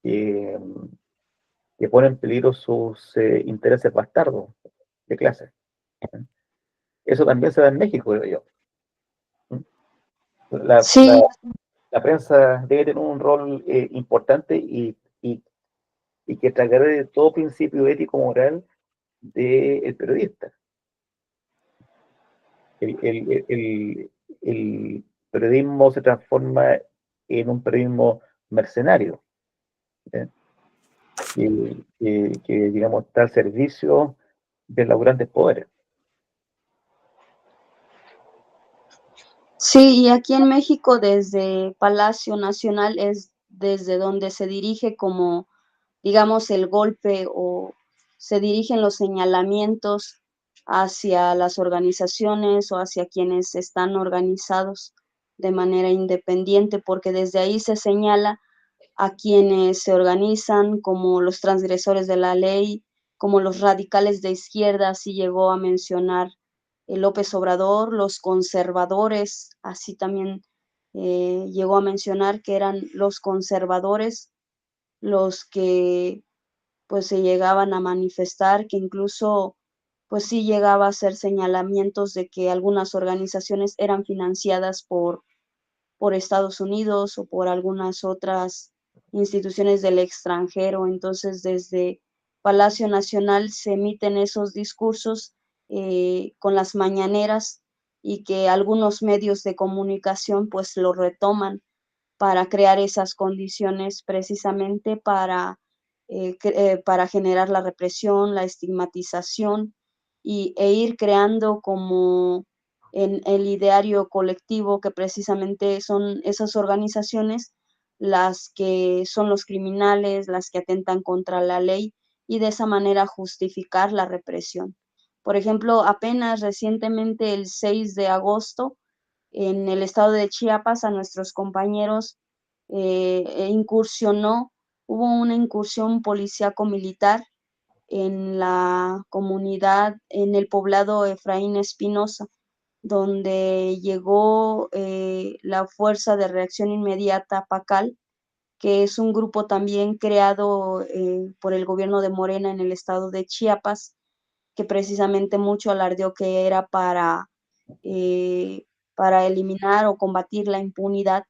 Speaker 1: que pone en peligro sus intereses bastardos de clase. Eso también se da en México, creo yo. La, la,
Speaker 2: Sí,
Speaker 1: la prensa debe tener un rol importante y que tragaré de todo principio ético moral del periodista. El periodismo se transforma en un periodismo mercenario, ¿eh? Digamos, está al servicio de los grandes poderes.
Speaker 2: sí, y aquí en México desde Palacio Nacional es desde donde se dirige como, digamos, el golpe o se dirigen los señalamientos hacia las organizaciones o hacia quienes están organizados de manera independiente, porque desde ahí se señala a quienes se organizan como los transgresores de la ley, como los radicales de izquierda, así llegó a mencionar López Obrador, los conservadores, así también llegó a mencionar que eran los conservadores los que pues se llegaban a manifestar, que incluso pues sí llegaba a hacer señalamientos de que algunas organizaciones eran financiadas por Estados Unidos o por algunas otras instituciones del extranjero. Entonces, desde Palacio Nacional se emiten esos discursos con las mañaneras y que algunos medios de comunicación pues lo retoman para crear esas condiciones precisamente para generar la represión, la estigmatización e ir creando como en el ideario colectivo que precisamente son esas organizaciones las que son los criminales, las que atentan contra la ley y de esa manera justificar la represión. Por ejemplo, apenas recientemente el 6 de agosto, en el estado de Chiapas, a nuestros compañeros hubo una incursión policíaco-militar en la comunidad, en el poblado Efraín Espinosa, donde llegó la Fuerza de Reacción Inmediata PACAL, que es un grupo también creado por el gobierno de Morena en el estado de Chiapas, que precisamente mucho alardeó que era para eliminar o combatir la impunidad,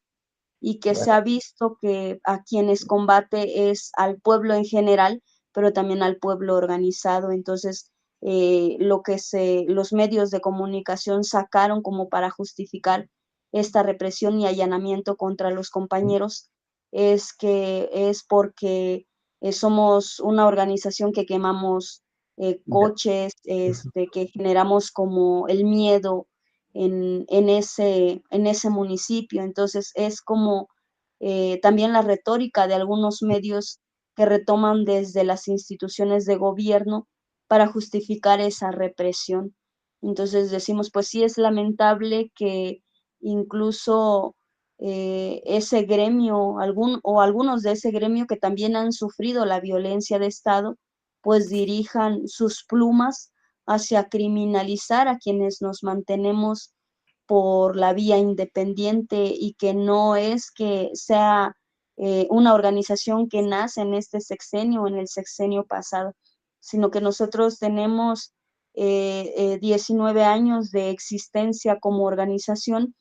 Speaker 2: y que se ha visto que a quienes combate es al pueblo en general, pero también al pueblo organizado. Entonces, los medios de comunicación sacaron como para justificar esta represión y allanamiento contra los compañeros es que es porque somos una organización que quemamos coches, que generamos como el miedo en ese municipio. Entonces es como también la retórica de algunos medios que retoman desde las instituciones de gobierno para justificar esa represión. Entonces decimos, pues sí es lamentable que incluso ese gremio, o algunos de ese gremio que también han sufrido la violencia de Estado, pues dirijan sus plumas hacia criminalizar a quienes nos mantenemos por la vía independiente, y que no es que sea una organización que nace en este sexenio o en el sexenio pasado, sino que nosotros tenemos 19 años de existencia como organización,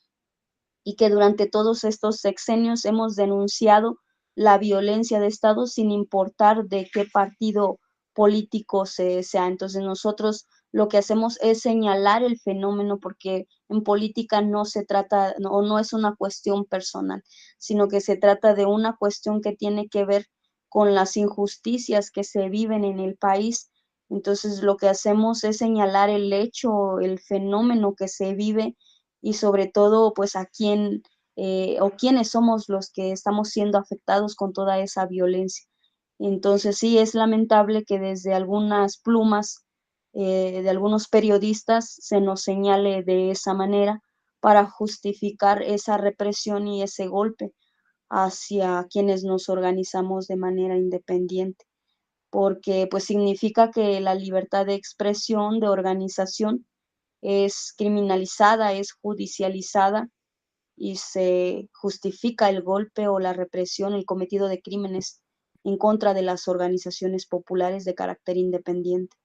Speaker 2: y que durante todos estos sexenios hemos denunciado la violencia de Estado sin importar de qué partido político sea. Entonces nosotros lo que hacemos es señalar el fenómeno, porque en política no se trata, no es una cuestión personal, sino que se trata de una cuestión que tiene que ver con las injusticias que se viven en el país. Entonces lo que hacemos es señalar el hecho, el fenómeno que se vive, y sobre todo pues a quién o quiénes somos los que estamos siendo afectados con toda esa violencia. Entonces sí es lamentable que desde algunas plumas de algunos periodistas se nos señale de esa manera para justificar esa represión y ese golpe hacia quienes nos organizamos de manera independiente, porque pues significa que la libertad de expresión, de organización, es criminalizada, es judicializada, y se justifica el golpe o la represión, el cometido de crímenes en contra de las organizaciones populares de carácter independiente.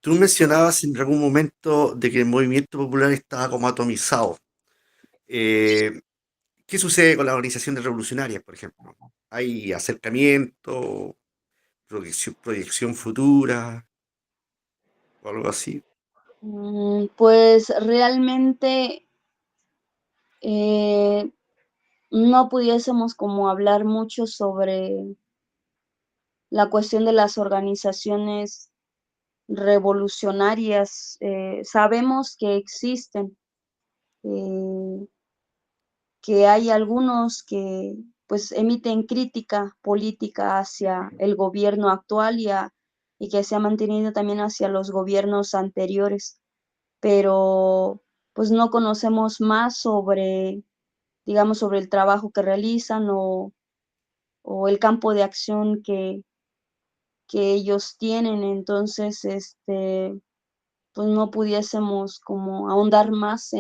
Speaker 3: Tú mencionabas en algún momento de que el movimiento popular estaba como atomizado. Eh, ¿Qué sucede con las organizaciones revolucionarias, por ejemplo? ¿Hay acercamiento, proyección futura o algo así?
Speaker 2: Pues realmente eh, no pudiésemos como hablar mucho sobre la cuestión de las organizaciones revolucionarias. Sabemos que existen, eh, que hay algunos que pues emiten crítica política hacia el gobierno actual, y que se ha mantenido también hacia los gobiernos anteriores, pero pues no conocemos más sobre, digamos, sobre el trabajo que realizan, o el campo de acción que ellos tienen. Entonces, pues no pudiésemos como ahondar más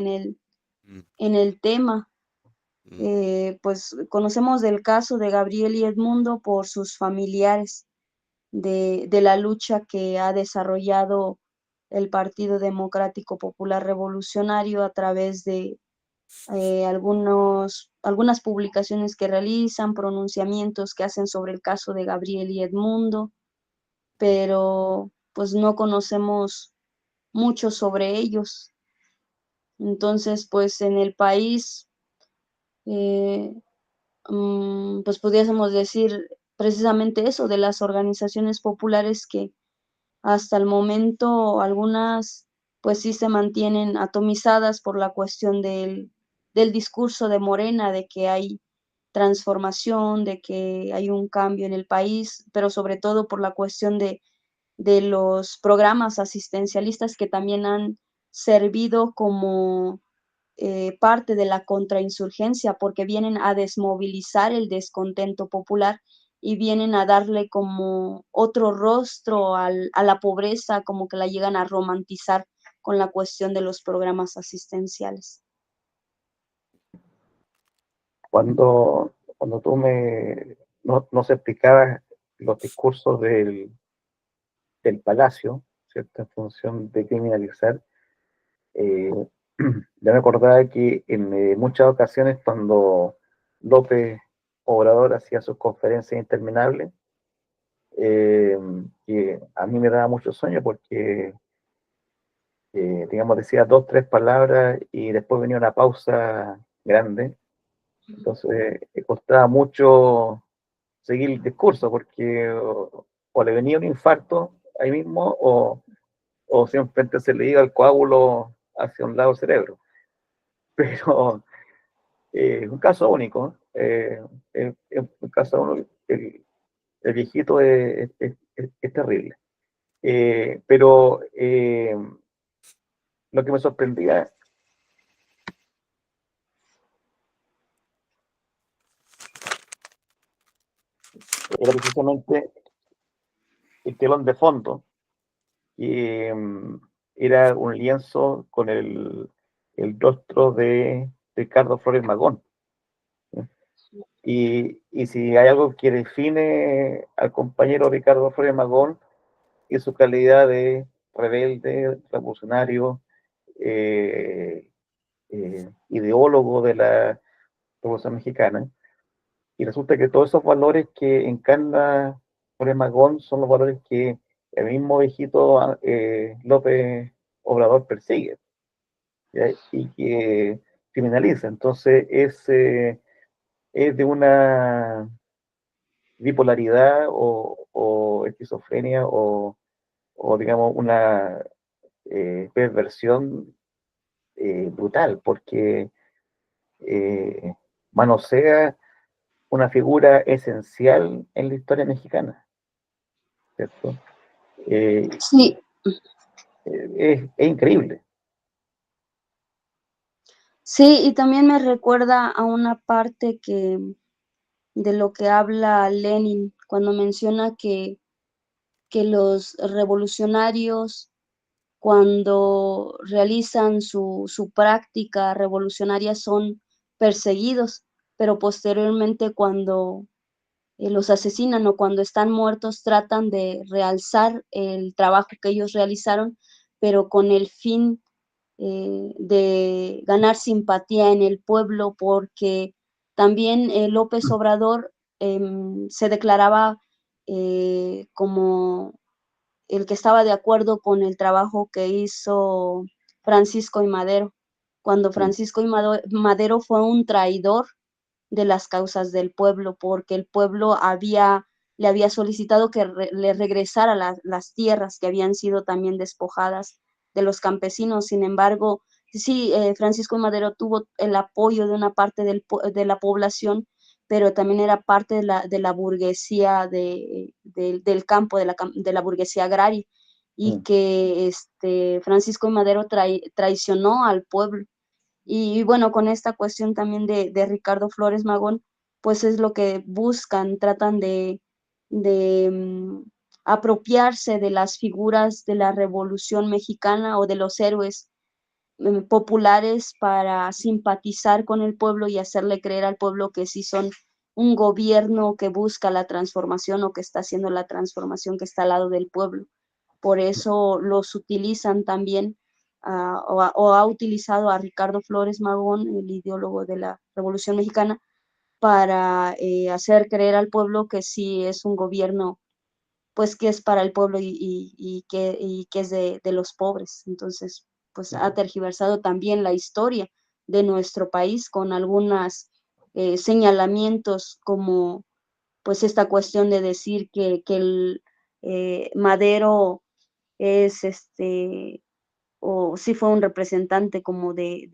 Speaker 3: Mm,
Speaker 2: en el tema.
Speaker 3: mm,
Speaker 2: Pues conocemos del caso de Gabriel y Edmundo por sus familiares, de la lucha que ha desarrollado el Partido Democrático Popular Revolucionario a través de algunas publicaciones que realizan, pronunciamientos que hacen sobre el caso de Gabriel y Edmundo,
Speaker 3: mm.
Speaker 2: pero pues no conocemos mucho sobre ellos. Entonces, pues en el país, eh, pues pudiésemos decir precisamente eso de las organizaciones populares, que hasta el momento algunas pues sí se mantienen atomizadas por la cuestión del discurso de Morena, de que hay transformación, de que hay un cambio en el país, pero sobre todo por la cuestión de los programas asistencialistas que también han servido como parte de la contrainsurgencia, porque vienen a desmovilizar el descontento popular y vienen a darle como otro rostro a la pobreza, como que la llegan a romantizar con la cuestión de los programas asistenciales.
Speaker 1: Cuando tú nos explicabas los discursos del Palacio, ¿cierto? En función de criminalizar, eh, ya me acordaba que en muchas ocasiones cuando López Obrador hacía sus conferencias interminables, eh, que a mí me daba mucho sueño porque, digamos, decía dos, tres palabras y después venía una pausa grande. Entonces, costaba mucho seguir el discurso porque o le venía un infarto ahí mismo o simplemente se le iba el coágulo hacia un lado del cerebro. Pero es un caso único, es un caso único. El viejito es terrible. Pero lo que me sorprendía era precisamente el telón de fondo, que era un lienzo con el rostro de Ricardo Flores Magón. Y si hay algo que define al compañero Ricardo Flores Magón, es su calidad de rebelde, revolucionario, eh, ideólogo de la Revolución Mexicana. Y resulta que todos esos valores que encarna Flores Magón son los valores que el mismo viejito López Obrador persigue, ¿ya? Y que criminaliza. Entonces es de una bipolaridad o esquizofrenia o, digamos, una perversión brutal, porque eh, manosea una figura esencial en la historia mexicana, ¿cierto? Eh,
Speaker 2: Sí,
Speaker 1: es increíble.
Speaker 2: sí, y también me recuerda a una parte de lo que habla Lenin cuando menciona que los revolucionarios cuando realizan su práctica revolucionaria son perseguidos, pero posteriormente cuando los asesinan o cuando están muertos tratan de realzar el trabajo que ellos realizaron, pero con el fin de ganar simpatía en el pueblo, porque también López Obrador se declaraba como el que estaba de acuerdo con el trabajo que hizo Francisco y Madero, cuando Francisco y Madero fue un traidor de las causas del pueblo, porque el pueblo le había solicitado que le regresara las tierras que habían sido también despojadas de los campesinos. Sin embargo, sí, Francisco y Madero tuvo el apoyo de una parte de la población, pero también era parte de la burguesía del campo, de la burguesía agraria, y que Francisco y Madero traicionó al pueblo. Y bueno, con esta cuestión también de Ricardo Flores Magón, pues es lo que buscan, tratan de apropiarse de las figuras de la Revolución Mexicana o de los héroes populares para simpatizar con el pueblo y hacerle creer al pueblo que sí son un gobierno que busca la transformación o que está haciendo la transformación, que está al lado del pueblo. Por eso los utilizan también o ha utilizado a Ricardo Flores Magón, el ideólogo de la Revolución Mexicana, para hacer creer al pueblo que sí es un gobierno, pues que es para el pueblo y que es de los pobres. Entonces, pues ha tergiversado también la historia de nuestro país con algunos señalamientos como pues esta cuestión de decir que el Madero es o sí fue un representante como de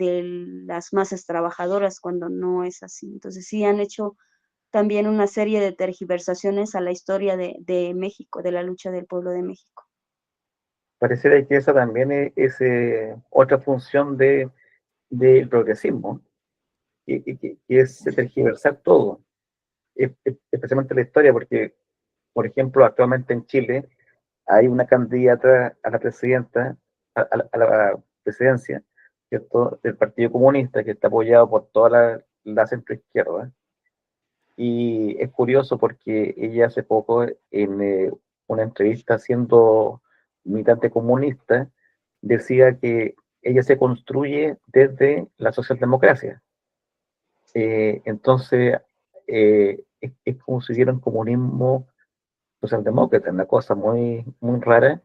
Speaker 2: las masas trabajadoras cuando no es así. Entonces sí han hecho también una serie de tergiversaciones a la historia de México, de la lucha del pueblo de México.
Speaker 1: pareciera que esa también es otra función del progresismo, que es tergiversar todo, especialmente la historia, porque, por ejemplo, actualmente en Chile hay una candidata a la presidenta, a la presidencia, ¿cierto?, del Partido Comunista, que está apoyado por toda la centroizquierda. Y es curioso porque ella hace poco, en una entrevista siendo militante comunista, decía que ella se construye desde la socialdemocracia. Entonces, es como si hubiera un comunismo socialdemócrata, una cosa muy, muy rara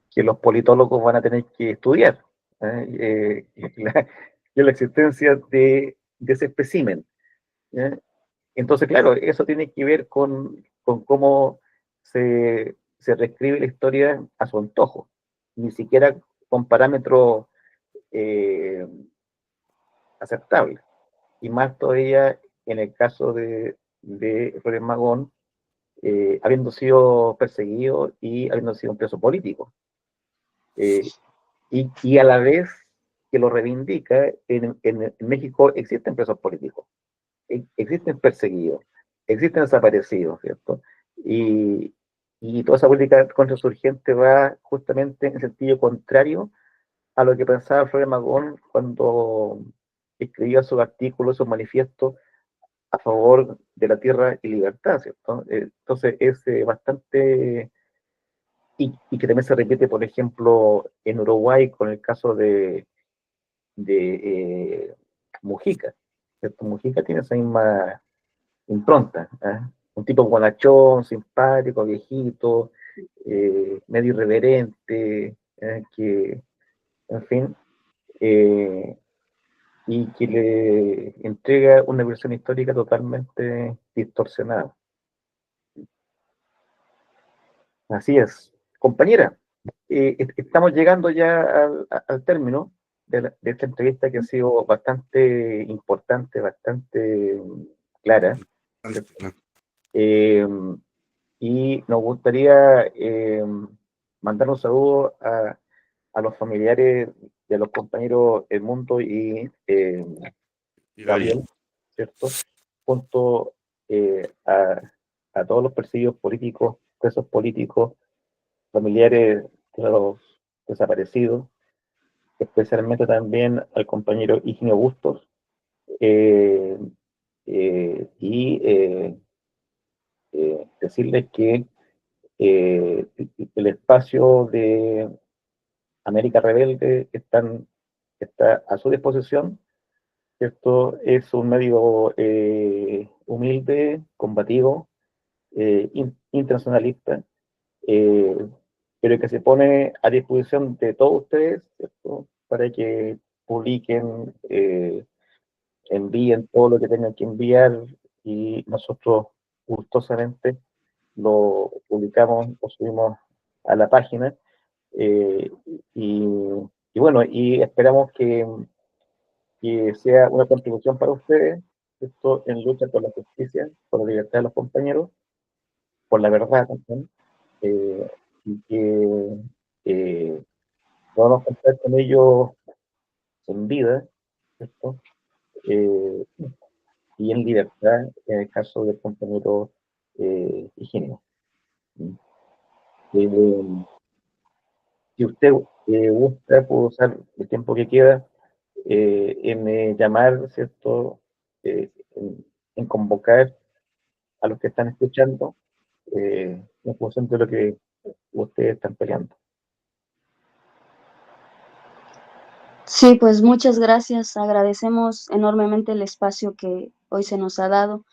Speaker 1: que los politólogos van a tener que estudiar. La, la existencia de ese espécimen. ¿Eh? Entonces, claro, eso tiene que ver con cómo se reescribe la historia a su antojo, ni siquiera con parámetros eh, aceptables. Y más todavía en el caso de Flores Magón, habiendo sido perseguido y habiendo sido un preso político. Eh, y a la vez que lo reivindica, en México existen presos políticos, existen perseguidos, existen desaparecidos, ¿cierto? Y, y toda esa política contrasurgente va justamente en sentido contrario a lo que pensaba Flores Magón cuando escribía sus artículos, sus manifiestos a favor de la tierra y libertad, ¿cierto? Entonces es bastante, y que también se repite, por ejemplo, en Uruguay con el caso de Mujica, ¿cierto? Mujica tiene esa misma impronta, ¿eh? Un tipo bonachón, simpático, viejito, medio irreverente, que, en fin, eh, y que le entrega una versión histórica totalmente distorsionada. Así es. Compañera, estamos llegando ya al término de esta entrevista que ha sido bastante importante, bastante clara, ¿cierto? Eh, y nos gustaría mandar un saludo a los familiares de los compañeros Edmundo y Gabriel, ¿cierto? Junto a todos los perseguidos políticos, presos políticos, familiares de los desaparecidos, especialmente también al compañero Higinio Bustos, eh, y decirles que el espacio de América Rebelde está a su disposición, ¿cierto? Es un medio humilde, combativo, internacionalista, eh, pero que se pone a disposición de todos ustedes, ¿cierto?, para que publiquen, envíen todo lo que tengan que enviar y nosotros gustosamente lo publicamos, lo subimos a la página, eh, y, y, bueno, y esperamos que sea una contribución para ustedes, esto en lucha por la justicia, por la libertad de los compañeros, por la verdad también, eh, y que podamos contar con ellos en vida, ¿cierto? Eh, y en libertad en el caso del compañero Higinio. Eh, si usted gusta, puede usar el tiempo que queda en llamar, ¿cierto? En convocar a los que están escuchando en función de lo que ustedes están peleando.
Speaker 2: Sí, pues muchas gracias. Agradecemos enormemente el espacio que hoy se nos ha dado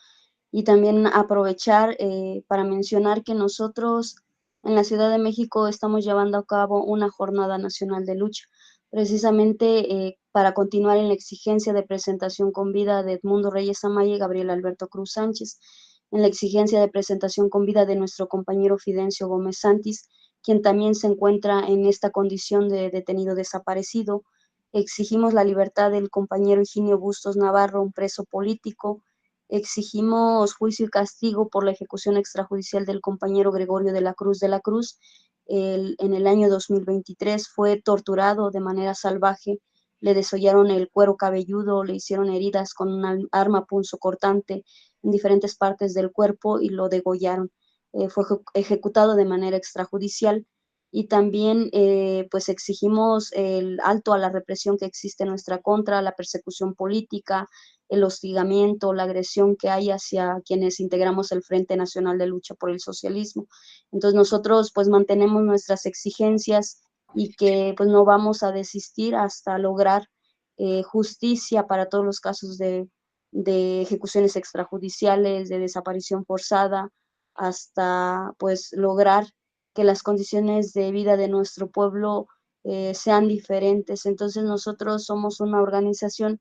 Speaker 2: y también aprovechar para mencionar que nosotros en la Ciudad de México estamos llevando a cabo una jornada nacional de lucha, precisamente para continuar en la exigencia de presentación con vida de Edmundo Reyes Amaya y Gabriel Alberto Cruz Sánchez, en la exigencia de presentación con vida de nuestro compañero Fidencio Gómez Santis, quien también se encuentra en esta condición de detenido desaparecido. Exigimos la libertad del compañero Higinio Bustos Navarro, un preso político. Exigimos juicio y castigo por la ejecución extrajudicial del compañero Gregorio de la Cruz, en el año 2023 fue torturado de manera salvaje, le desollaron el cuero cabelludo, le hicieron heridas con una arma punzocortante en diferentes partes del cuerpo y lo degollaron. Fue ejecutado de manera extrajudicial y también pues exigimos el alto a la represión que existe en nuestra contra, la persecución política, el hostigamiento, la agresión que hay hacia quienes integramos el Frente Nacional de Lucha por el Socialismo. Entonces nosotros pues mantenemos nuestras exigencias y que pues no vamos a desistir hasta lograr justicia para todos los casos de ejecuciones extrajudiciales, de desaparición forzada, hasta pues lograr que las condiciones de vida de nuestro pueblo sean diferentes. Entonces nosotros somos una organización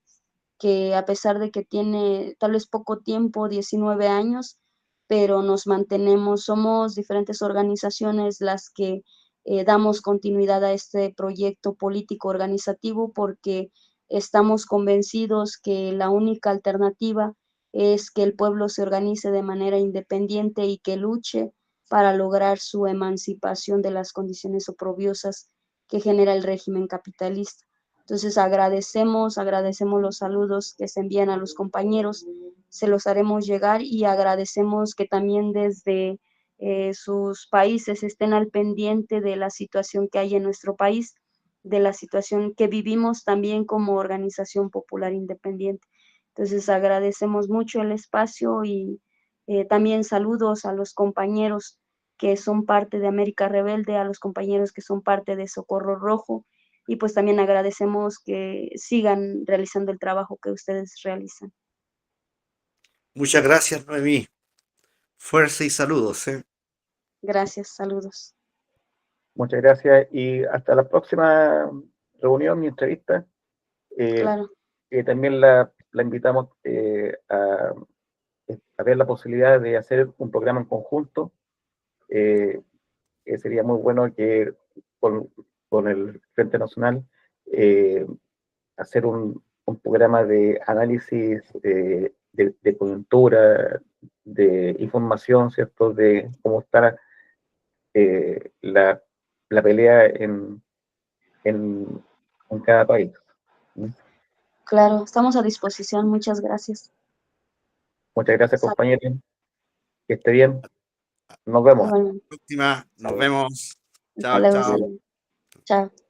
Speaker 2: que a pesar de que tiene tal vez poco tiempo, 19 años, pero nos mantenemos, somos diferentes organizaciones las que damos continuidad a este proyecto político organizativo porque estamos convencidos que la única alternativa es que el pueblo se organice de manera independiente y que luche para lograr su emancipación de las condiciones oprobiosas que genera el régimen capitalista. Entonces agradecemos los saludos que se envían a los compañeros, se los haremos llegar y agradecemos que también desde sus países estén al pendiente de la situación que hay en nuestro país, de la situación que vivimos también como organización popular independiente. Entonces agradecemos mucho el espacio y también saludos a los compañeros que son parte de América Rebelde, a los compañeros que son parte de Socorro Rojo, y pues también agradecemos que sigan realizando el trabajo que ustedes realizan.
Speaker 3: Muchas gracias, Noemí. Fuerza y saludos, ¿eh?
Speaker 2: Gracias, saludos.
Speaker 1: Muchas gracias y hasta la próxima reunión y entrevista.
Speaker 2: Claro.
Speaker 1: También la invitamos a ver la posibilidad de hacer un programa en conjunto. Sería muy bueno que con el Frente Nacional hacer un programa de análisis de coyuntura, de información, ¿cierto? De cómo está la pelea en cada país.
Speaker 2: Claro, estamos a disposición. Muchas gracias.
Speaker 1: Muchas gracias, compañero. Que esté bien. Nos vemos.
Speaker 2: Igualmente.
Speaker 3: Próxima, nos vemos.
Speaker 2: Hasta
Speaker 3: Chao,
Speaker 2: luego.
Speaker 3: chao.
Speaker 2: Saludos. Chao.